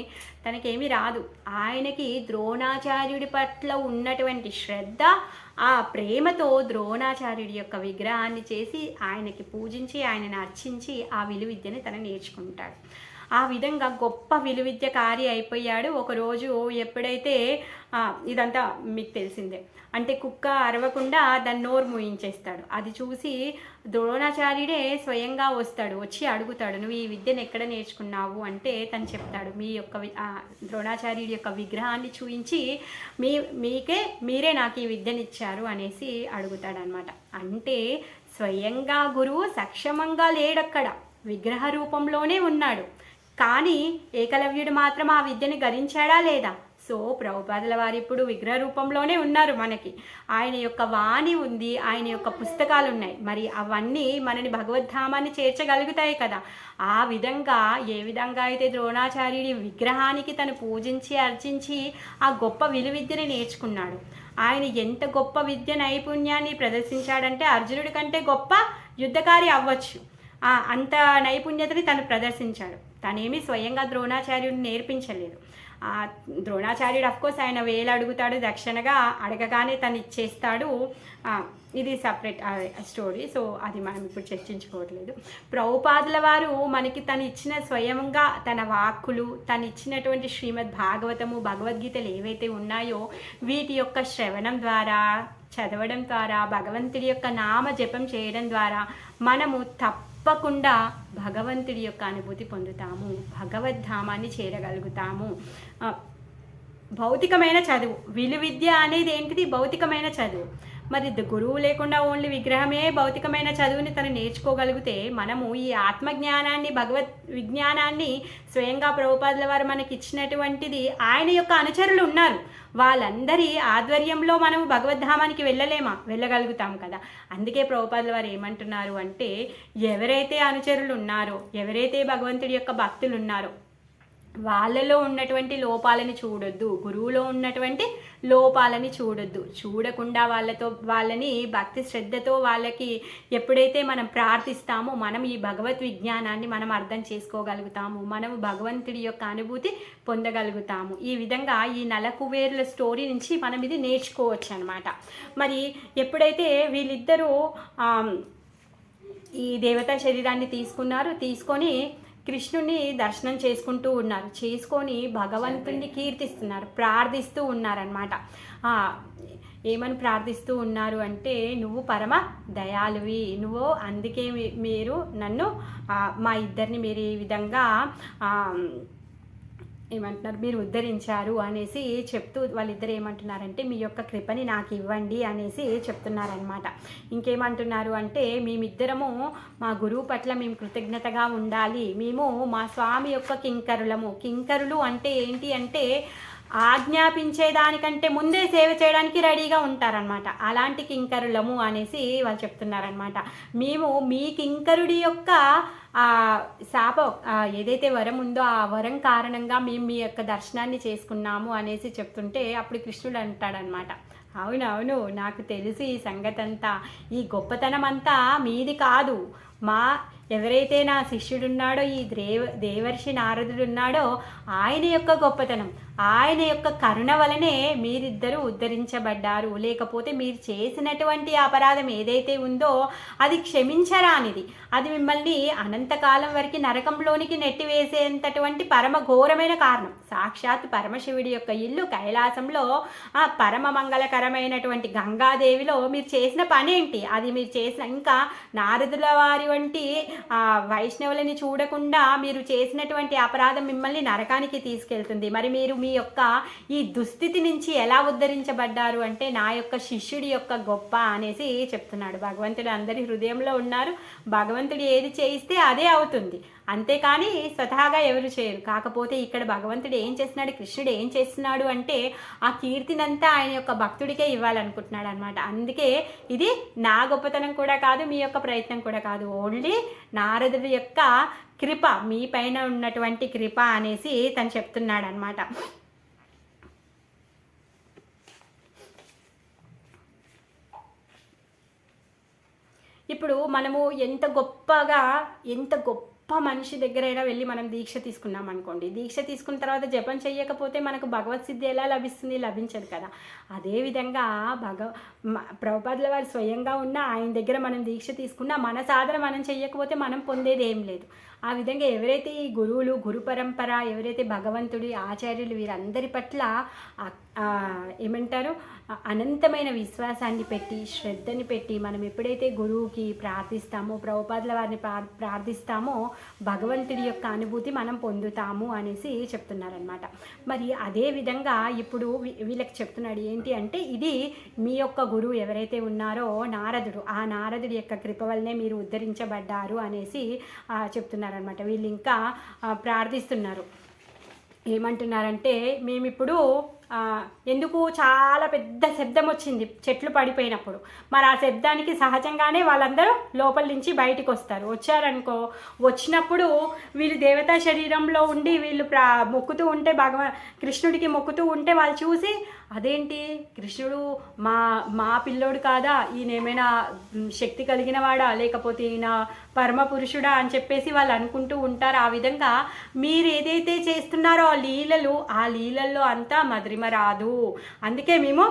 తనకేమీ రాదు. ఆయనకి ద్రోణాచార్యుడి పట్ల ఉన్నటువంటి శ్రద్ధ, ఆ ప్రేమతో ద్రోణాచార్యుడి యొక్క విగ్రహాన్ని చేసి ఆయనకి పూజించి ఆయనను అర్చించి ఆ విలువిద్యని తను నేర్చుకుంటాడు. ఆ విధంగా గొప్ప విలువిద్యకారి అయిపోయాడు. ఒకరోజు ఎప్పుడైతే ఇదంతా మీకు తెలిసిందే, అంటే కుక్క అరవకుండా దాన్ని నోరు మూయించేస్తాడు. అది చూసి ద్రోణాచార్యుడే స్వయంగా వస్తాడు, వచ్చి అడుగుతాడు, నువ్వు ఈ విద్యను ఎక్కడ నేర్చుకున్నావు అంటే తను చెప్తాడు, మీ యొక్క ద్రోణాచార్యుడి యొక్క విగ్రహాన్ని చూయించి మీరే నాకు ఈ విద్యను ఇచ్చారు అనేసి అడుగుతాడనమాట. అంటే స్వయంగా గురువు సక్షమంగా లేడక్కడ, విగ్రహ రూపంలోనే ఉన్నాడు. కానీ ఏకలవ్యుడు మాత్రం ఆ విద్యని గరించాడా లేదా? సో ప్రభుపాదుల వారు ఇప్పుడు విగ్రహ రూపంలోనే ఉన్నారు మనకి. ఆయన యొక్క వాణి ఉంది, ఆయన యొక్క పుస్తకాలు ఉన్నాయి. మరి అవన్నీ మనని భగవద్ధామాన్ని చేర్చగలుగుతాయి కదా. ఆ విధంగా ఏ విధంగా అయితే ద్రోణాచార్యుడి విగ్రహానికి తను పూజించి అర్చించి ఆ గొప్ప విలువిద్యని నేర్చుకున్నాడు. ఆయన ఎంత గొప్ప విద్య నైపుణ్యాన్ని ప్రదర్శించాడంటే అర్జునుడి కంటే గొప్ప యుద్ధకారి అవ్వచ్చు. అంత నైపుణ్యతని తను ప్రదర్శించాడు. తనేమి స్వయంగా ద్రోణాచార్యుడిని నేర్పించలేదు. ద్రోణాచార్యుడు అఫ్కోర్స్ ఆయన వేలు అడుగుతాడు దక్షిణగా, అడగగానే తను ఇచ్చేస్తాడు. ఇది సపరేట్ స్టోరీ, సో అది మనం ఇప్పుడు చర్చించుకోవట్లేదు. ప్రభుపాదుల వారు మనకి తను ఇచ్చిన స్వయంగా తన వాక్కులు, తను ఇచ్చినటువంటి శ్రీమద్ భాగవతము, భగవద్గీతలు ఏవైతే ఉన్నాయో వీటి యొక్క శ్రవణం ద్వారా, చదవడం ద్వారా, భగవంతుడి యొక్క నామ జపం చేయడం ద్వారా మనము తప్పకుండా భగవంతుడి యొక్క అనుభూతి పొందుతాము, భగవద్ధామాన్ని చేరగలుగుతాము. భౌతికమైన చదువు, విలువిద్య అనేది ఏంటిది? భౌతికమైన చదువు. మరి గురువు లేకుండా ఓన్లీ విగ్రహమే భౌతికమైన చదువుని తను నేర్చుకోగలిగితే మనము ఈ ఆత్మజ్ఞానాన్ని, భగవద్ విజ్ఞానాన్ని స్వయంగా ప్రభుపాదుల వారు మనకి ఇచ్చినటువంటిది, ఆయన యొక్క అనుచరులు ఉన్నారు, వాళ్ళందరి ఆధ్వర్యంలో మనము భగవద్ధామానికి వెళ్ళగలుగుతాం కదా. అందుకే ప్రభుపాదుల వారు ఏమంటున్నారు అంటే, ఎవరైతే అనుచరులు ఉన్నారో, ఎవరైతే భగవంతుడి యొక్క భక్తులు ఉన్నారో వాళ్ళలో ఉన్నటువంటి లోపాలని చూడొద్దు, గురువులో ఉన్నటువంటి లోపాలని చూడొద్దు. చూడకుండా వాళ్ళని భక్తి శ్రద్ధతో వాళ్ళకి ఎప్పుడైతే మనం ప్రార్థిస్తామో మనం ఈ భగవత్ విజ్ఞానాన్ని మనం అర్థం చేసుకోగలుగుతాము, మనము భగవంతుడి యొక్క అనుభూతి పొందగలుగుతాము. ఈ విధంగా ఈ నలకువేరుల స్టోరీ నుంచి మనం ఇది నేర్చుకోవచ్చు అనమాట. మరి ఎప్పుడైతే వీళ్ళిద్దరూ ఈ దేవతా శరీరాన్ని తీసుకొని కృష్ణుని దర్శనం చేసుకుంటూ ఉన్నారు, చేసుకొని భగవంతుని కీర్తిస్తున్నారు, ప్రార్థిస్తూ ఉన్నారనమాట. ఏమని ప్రార్థిస్తూ ఉన్నారు అంటే, నువ్వు పరమ దయాలువి, నువ్వు అందుకే మీరు నన్ను మా ఇద్దరిని మీరు ఈ విధంగా మీరు ఉద్ధరించారు అనేసి చెప్తూ వాళ్ళిద్దరు ఏమంటున్నారంటే, మీ యొక్క కృపని నాకు ఇవ్వండి అనేసి చెప్తున్నారనమాట. ఇంకేమంటున్నారు అంటే, మేమిద్దరము మా గురువు పట్ల మేము కృతజ్ఞతగా ఉండాలి, మేము మా స్వామి యొక్క కింకరులము. కింకరులు అంటే ఏంటి అంటే ఆజ్ఞాపించేదానికంటే ముందే సేవ చేయడానికి రెడీగా ఉంటారనమాట. అలాంటి కింకరులము అనేసి వాళ్ళు చెప్తున్నారనమాట. మేము మీ కింకరుడి యొక్క శాప ఏదైతే వరం ఉందో ఆ వరం కారణంగా మేము మీ యొక్క దర్శనాన్ని చేసుకున్నాము అనేసి చెప్తుంటే అప్పుడు కృష్ణుడు అంటాడనమాట, అవునవును, నాకు తెలుసు ఈ సంగతి అంతా, ఈ గొప్పతనం అంతా మీది కాదు, మా ఎవరైతే నా శిష్యుడున్నాడో ఈ దేవర్షి నారదుడు ఉన్నాడో ఆయన యొక్క గొప్పతనం, ఆయన యొక్క కరుణ వలనే మీరిద్దరూ ఉద్ధరించబడ్డారు. లేకపోతే మీరు చేసినటువంటి అపరాధం ఏదైతే ఉందో అది క్షమించరానిది, అది మిమ్మల్ని అనంతకాలం వరకు నరకంలోనికి నెట్టివేసేంతటువంటి పరమ ఘోరమైన కారణం. సాక్షాత్ పరమశివుడి యొక్క ఇల్లు కైలాసంలో ఆ పరమ మంగళకరమైనటువంటి గంగాదేవిలో మీరు చేసిన పనేంటి? అది మీరు చేసిన, ఇంకా నారదుల వారి వంటి వైష్ణవులని చూడకుండా మీరు చేసినటువంటి అపరాధం మిమ్మల్ని నరకానికి తీసుకెళ్తుంది. మరి మీరు మీ యొక్క ఈ దుస్థితి నుంచి ఎలా ఉద్ధరించబడ్డారు అంటే నా యొక్క శిష్యుడి యొక్క గొప్ప అనేసి చెప్తున్నాడు. భగవంతుడు అందరి హృదయంలో ఉన్నారు, భగవంతుడు ఏది చేయిస్తే అదే అవుతుంది, అంతేకాని స్వతహాగా ఎవరు చేయరు. కాకపోతే ఇక్కడ భగవంతుడు ఏం చేస్తున్నాడు, కృష్ణుడు ఏం చేస్తున్నాడు అంటే ఆ కీర్తినంతా ఆయన యొక్క భక్తుడికే ఇవ్వాలనుకుంటున్నాడు అనమాట. అందుకే ఇది నా గొప్పతనం కూడా కాదు, మీ యొక్క ప్రయత్నం కూడా కాదు, ఓన్లీ నారదుడి యొక్క కృప, మీ పైన ఉన్నటువంటి కృప అనేసి తను చెప్తున్నాడు అనమాట. ఇప్పుడు మనము ఎంత గొప్ప మనిషి దగ్గరైనా వెళ్ళి మనం దీక్ష తీసుకున్నాం అనుకోండి, దీక్ష తీసుకున్న తర్వాత జపం చెయ్యకపోతే మనకు భగవత్ సిద్ధి ఎలా లభిస్తుంది? లభించదు కదా. అదేవిధంగా ప్రభుపాదుల వారు స్వయంగా ఉన్న ఆయన దగ్గర మనం దీక్ష తీసుకున్నా మన సాధన మనం చెయ్యకపోతే మనం పొందేది ఏం లేదు. ఆ విధంగా ఎవరైతే ఈ గురువులు, గురు పరంపర, ఎవరైతే భగవంతుడి ఆచార్యులు వీరందరి పట్ల ఏమంటారు అనంతమైన విశ్వాసాన్ని పెట్టి శ్రద్ధని పెట్టి మనం ఎప్పుడైతే గురువుకి ప్రార్థిస్తామో, ప్రభుపాదుల వారిని ప్రార్థిస్తామో భగవంతుడి యొక్క అనుభూతి మనం పొందుతాము అనేసి చెప్తున్నారనమాట. మరి అదే విధంగా ఇప్పుడు వీళ్ళకి చెప్తున్నాడు ఏంటి అంటే, ఇది మీ యొక్క గురువు ఎవరైతే ఉన్నారో నారదుడు, ఆ నారదుడి యొక్క కృప వల్లనే మీరు ఉద్ధరించబడ్డారు అనేసి చెప్తున్నారనమాట. వీళ్ళు ఇంకా ప్రార్థిస్తున్నారు, ఏమంటున్నారంటే మేమిప్పుడు ఎందుకు చాలా పెద్ద శబ్దం వచ్చింది చెట్లు పడిపోయినప్పుడు, మరి ఆ శబ్దానికి సహజంగానే వాళ్ళందరూ లోపల నుంచి బయటికి వచ్చారనుకో, వచ్చినప్పుడు వీళ్ళు దేవతా శరీరంలో ఉండి వీళ్ళు మొక్కుతూ ఉంటే కృష్ణుడికి మొక్కుతూ ఉంటే వాళ్ళు చూసి అదేంటి కృష్ణుడు మా పిల్లోడు కాదా, ఈయన ఏమైనా శక్తి కలిగిన వాడా, లేకపోతే ఈయన పరమ పురుషుడా అని చెప్పేసి వాళ్ళు అనుకుంటూ ఉంటారు. ఆ విధంగా మీరు ఏదైతే చేస్తున్నారో ఆ లీలల్లో అంతా మధురిమ రాదు, అందుకే మేము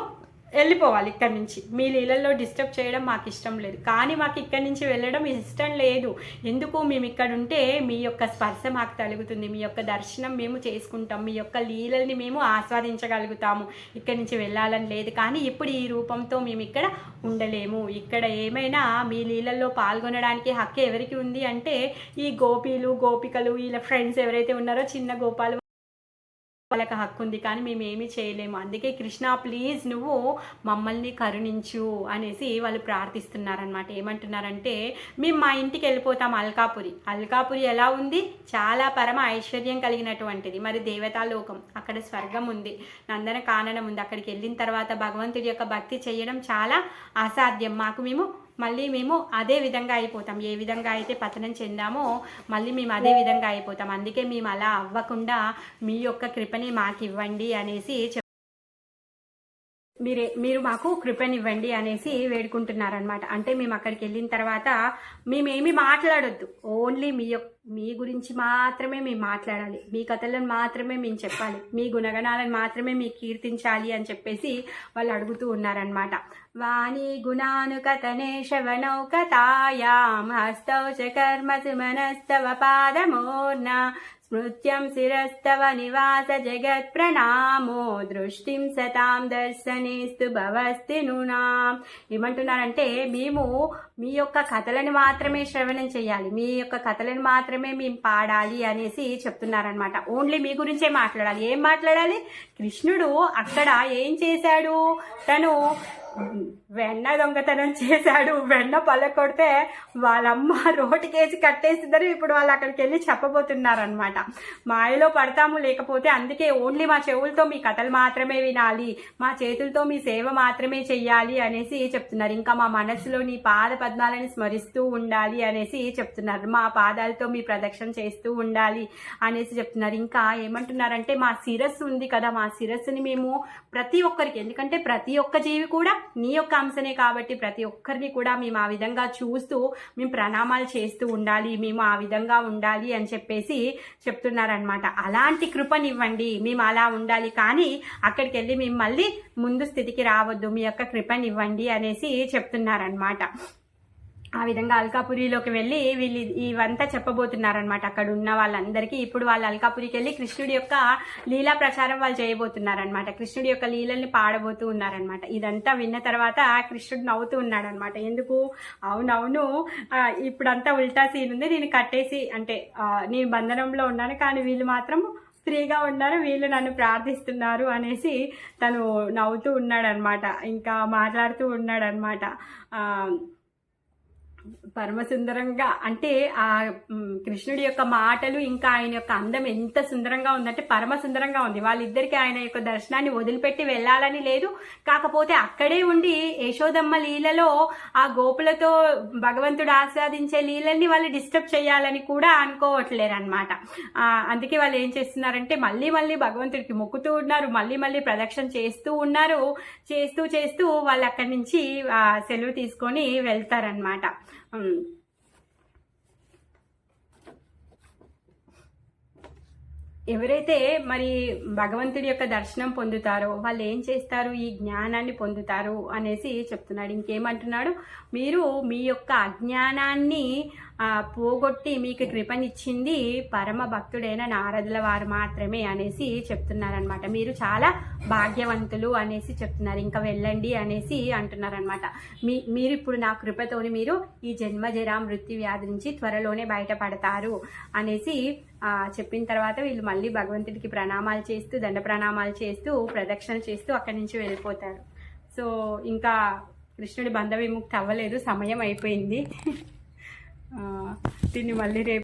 వెళ్ళిపోవాలి ఇక్కడి నుంచి, మీ లీలల్లో డిస్టర్బ్ చేయడం మాకు ఇష్టం లేదు, కానీ మాకు ఇక్కడి నుంచి వెళ్ళడం ఇష్టం లేదు. ఎందుకు? మేము ఇక్కడ ఉంటే మీ యొక్క స్పర్శ మాకు తగులుతుంది, మీ యొక్క దర్శనం మేము చేసుకుంటాం, మీ యొక్క లీలల్ని మేము ఆస్వాదించగలుగుతాము, ఇక్కడి నుంచి వెళ్ళాలని లేదు. కానీ ఇప్పుడు ఈ రూపంతో మేము ఇక్కడ ఉండలేము, ఇక్కడ ఏమైనా మీ లీలల్లో పాల్గొనడానికి హక్కు ఎవరికి ఉంది అంటే ఈ గోపీలు, గోపికలు, వీళ్ళ ఫ్రెండ్స్ ఎవరైతే ఉన్నారో చిన్న గోపాలు వాళ్ళకి హక్కు ఉంది, కానీ మేము ఏమీ చేయలేము. అందుకే కృష్ణ ప్లీజ్ నువ్వు మమ్మల్ని కరుణించు అనేసి వాళ్ళు ప్రార్థిస్తున్నారనమాట. ఏమంటున్నారంటే మేము మా ఇంటికి వెళ్ళిపోతాం అల్కాపురి ఎలా ఉంది? చాలా పరమ ఐశ్వర్యం కలిగినటువంటిది, మరి దేవతాలోకం, అక్కడ స్వర్గం ఉంది, నందన కాననం ఉంది. అక్కడికి వెళ్ళిన తర్వాత భగవంతుడి యొక్క భక్తి చేయడం చాలా అసాధ్యం, మళ్ళీ మేము అదే విధంగా అయిపోతాం, ఏ విధంగా అయితే పతనం చెందామో మళ్ళీ మేము అదే విధంగా అయిపోతాం. అందుకే మేము అలా అవ్వకుండా మీ యొక్క కృపని మాకు ఇవ్వండి అనేసి మీరు మాకు కృపనివ్వండి అనేసి వేడుకుంటున్నారనమాట. అంటే మేము అక్కడికి వెళ్ళిన తర్వాత మేమేమి మాట్లాడొద్దు, ఓన్లీ మీ గురించి మాత్రమే మేము మాట్లాడాలి, మీ కథలను మాత్రమే మేము చెప్పాలి, మీ గుణగణాలను మాత్రమే మీకు కీర్తించాలి అని చెప్పేసి వాళ్ళు అడుగుతూ ఉన్నారనమాట. వాణి గుణాను కథనే శ్రవణౌ కథాయాం హస్తౌ చ కర్మసు మనస్తవ పాదమోర్న స్మృత్యం శిరస్తవ నివాస జగత్ ప్రణామో దృష్టిం సతాం దర్శనేస్తు భవస్తి నూనాం. ఏమంటున్నారంటే మేము మీ యొక్క కథలను మాత్రమే శ్రవణం చేయాలి, మీ యొక్క కథలను మాత్రమే మేము పాడాలి అనేసి చెప్తున్నారనమాట. ఓన్లీ మీ గురించే మాట్లాడాలి. ఏం మాట్లాడాలి? కృష్ణుడు అక్కడ ఏం చేశాడు? తను వెన్న దొంగతనం చేశాడు, వెన్న పలకొడితే వాళ్ళమ్మ రోటికేసి కట్టేసిందని ఇప్పుడు వాళ్ళు అక్కడికి వెళ్ళి చెప్పబోతున్నారనమాట. మాయలో పడతాము, లేకపోతే అందుకే ఓన్లీ మా చెవులతో మీ కథలు మాత్రమే వినాలి, మా చేతులతో మీ సేవ మాత్రమే చెయ్యాలి అనేసి చెప్తున్నారు. ఇంకా మా మనసులో నీ పాద పద్మాలని స్మరిస్తూ ఉండాలి అనేసి చెప్తున్నారు. మా పాదాలతో మీ ప్రదక్షిణ చేస్తూ ఉండాలి అనేసి చెప్తున్నారు. ఇంకా ఏమంటున్నారంటే మా శిరస్సు ఉంది కదా, మా శిరస్సుని మేము ప్రతి ఒక్కరికి, ఎందుకంటే ప్రతి ఒక్క జీవి కూడా నీ యొక్క అంశనే కాబట్టి ప్రతి ఒక్కరిని కూడా మేము ఆ విధంగా చూస్తూ మేము ప్రణామాలు చేస్తూ ఉండాలి, మేము ఆ విధంగా ఉండాలి అని చెప్పేసి చెప్తున్నారనమాట. అలాంటి కృపనివ్వండి, మేము అలా ఉండాలి, కానీ అక్కడికి వెళ్ళి మేము మళ్ళీ ముందు స్థితికి రావద్దు, మీ యొక్క కృపనివ్వండి అనేసి చెప్తున్నారనమాట. ఆ విధంగా అల్కాపురిలోకి వెళ్ళి వీళ్ళు ఇవంతా చెప్పబోతున్నారనమాట అక్కడ ఉన్న వాళ్ళందరికీ. ఇప్పుడు వాళ్ళు అల్కాపురికి వెళ్ళి కృష్ణుడి యొక్క లీలా ప్రచారం వాళ్ళు చేయబోతున్నారనమాట. కృష్ణుడి యొక్క లీలల్ని పాడబోతూ ఉన్నారనమాట. ఇదంతా విన్న తర్వాత కృష్ణుడు నవ్వుతూ ఉన్నాడనమాట. ఎందుకు, అవునవును ఇప్పుడంతా ఉల్టా సీన్ ఉంది, నేను కట్టేసి అంటే నేను బంధనంలో ఉన్నాను, కానీ వీళ్ళు మాత్రం ఫ్రీగా ఉన్నారు, వీళ్ళు నన్ను ప్రార్థిస్తున్నారు అనేసి తను నవ్వుతూ ఉన్నాడనమాట. ఇంకా మాట్లాడుతూ ఉన్నాడనమాట. పరమసుందరంగా అంటే ఆ కృష్ణుడి యొక్క మాటలు ఇంకా ఆయన యొక్క అందం ఎంత సుందరంగా ఉందంటే పరమ సుందరంగా ఉంది. వాళ్ళిద్దరికి ఆయన యొక్క దర్శనాన్ని వదిలిపెట్టి వెళ్ళాలని లేదు, కాకపోతే అక్కడే ఉండి యశోదమ్మ లీలలో ఆ గోపులతో భగవంతుడు ఆస్వాదించే లీలల్ని వాళ్ళు డిస్టర్బ్ చేయాలని కూడా అనుకోవట్లేరు అనమాట. అందుకే వాళ్ళు ఏం చేస్తున్నారంటే మళ్ళీ మళ్ళీ భగవంతుడికి మొక్కుతూ ఉన్నారు, మళ్ళీ మళ్ళీ ప్రదక్షిణ చేస్తూ ఉన్నారు. చేస్తూ వాళ్ళు అక్కడి నుంచి సెలవు తీసుకొని వెళ్తారనమాట. ఎవరైతే మరి భగవంతుడి యొక్క దర్శనం పొందుతారో వాళ్ళు ఏం చేస్తారు, ఈ జ్ఞానాన్ని పొందుతారు అనేసి చెప్తున్నాడు. ఇంకేమంటున్నాడు, మీరు మీ యొక్క అజ్ఞానాన్ని పోగొట్టి మీకు కృపనిచ్చింది పరమ భక్తుడైన నారదుల వారు మాత్రమే అనేసి చెప్తున్నారనమాట. మీరు చాలా భాగ్యవంతులు అనేసి చెప్తున్నారు. ఇంకా వెళ్ళండి అనేసి అంటున్నారనమాట. మీరు ఇప్పుడు నా కృపతోని మీరు ఈ జన్మ జరా మృత్యు వ్యాధి నుంచి త్వరలోనే బయటపడతారు అనేసి చెప్పిన తర్వాత వీళ్ళు మళ్ళీ భగవంతుడికి ప్రణామాలు చేస్తూ దండ ప్రణామాలు చేస్తూ ప్రదక్షిణ చేస్తూ అక్కడి నుంచి వెళ్ళిపోతారు. సో ఇంకా కృష్ణుడి బంధ విముక్తి అవ్వలేదు, సమయం అయిపోయింది. దీన్ని మళ్ళీ రేపు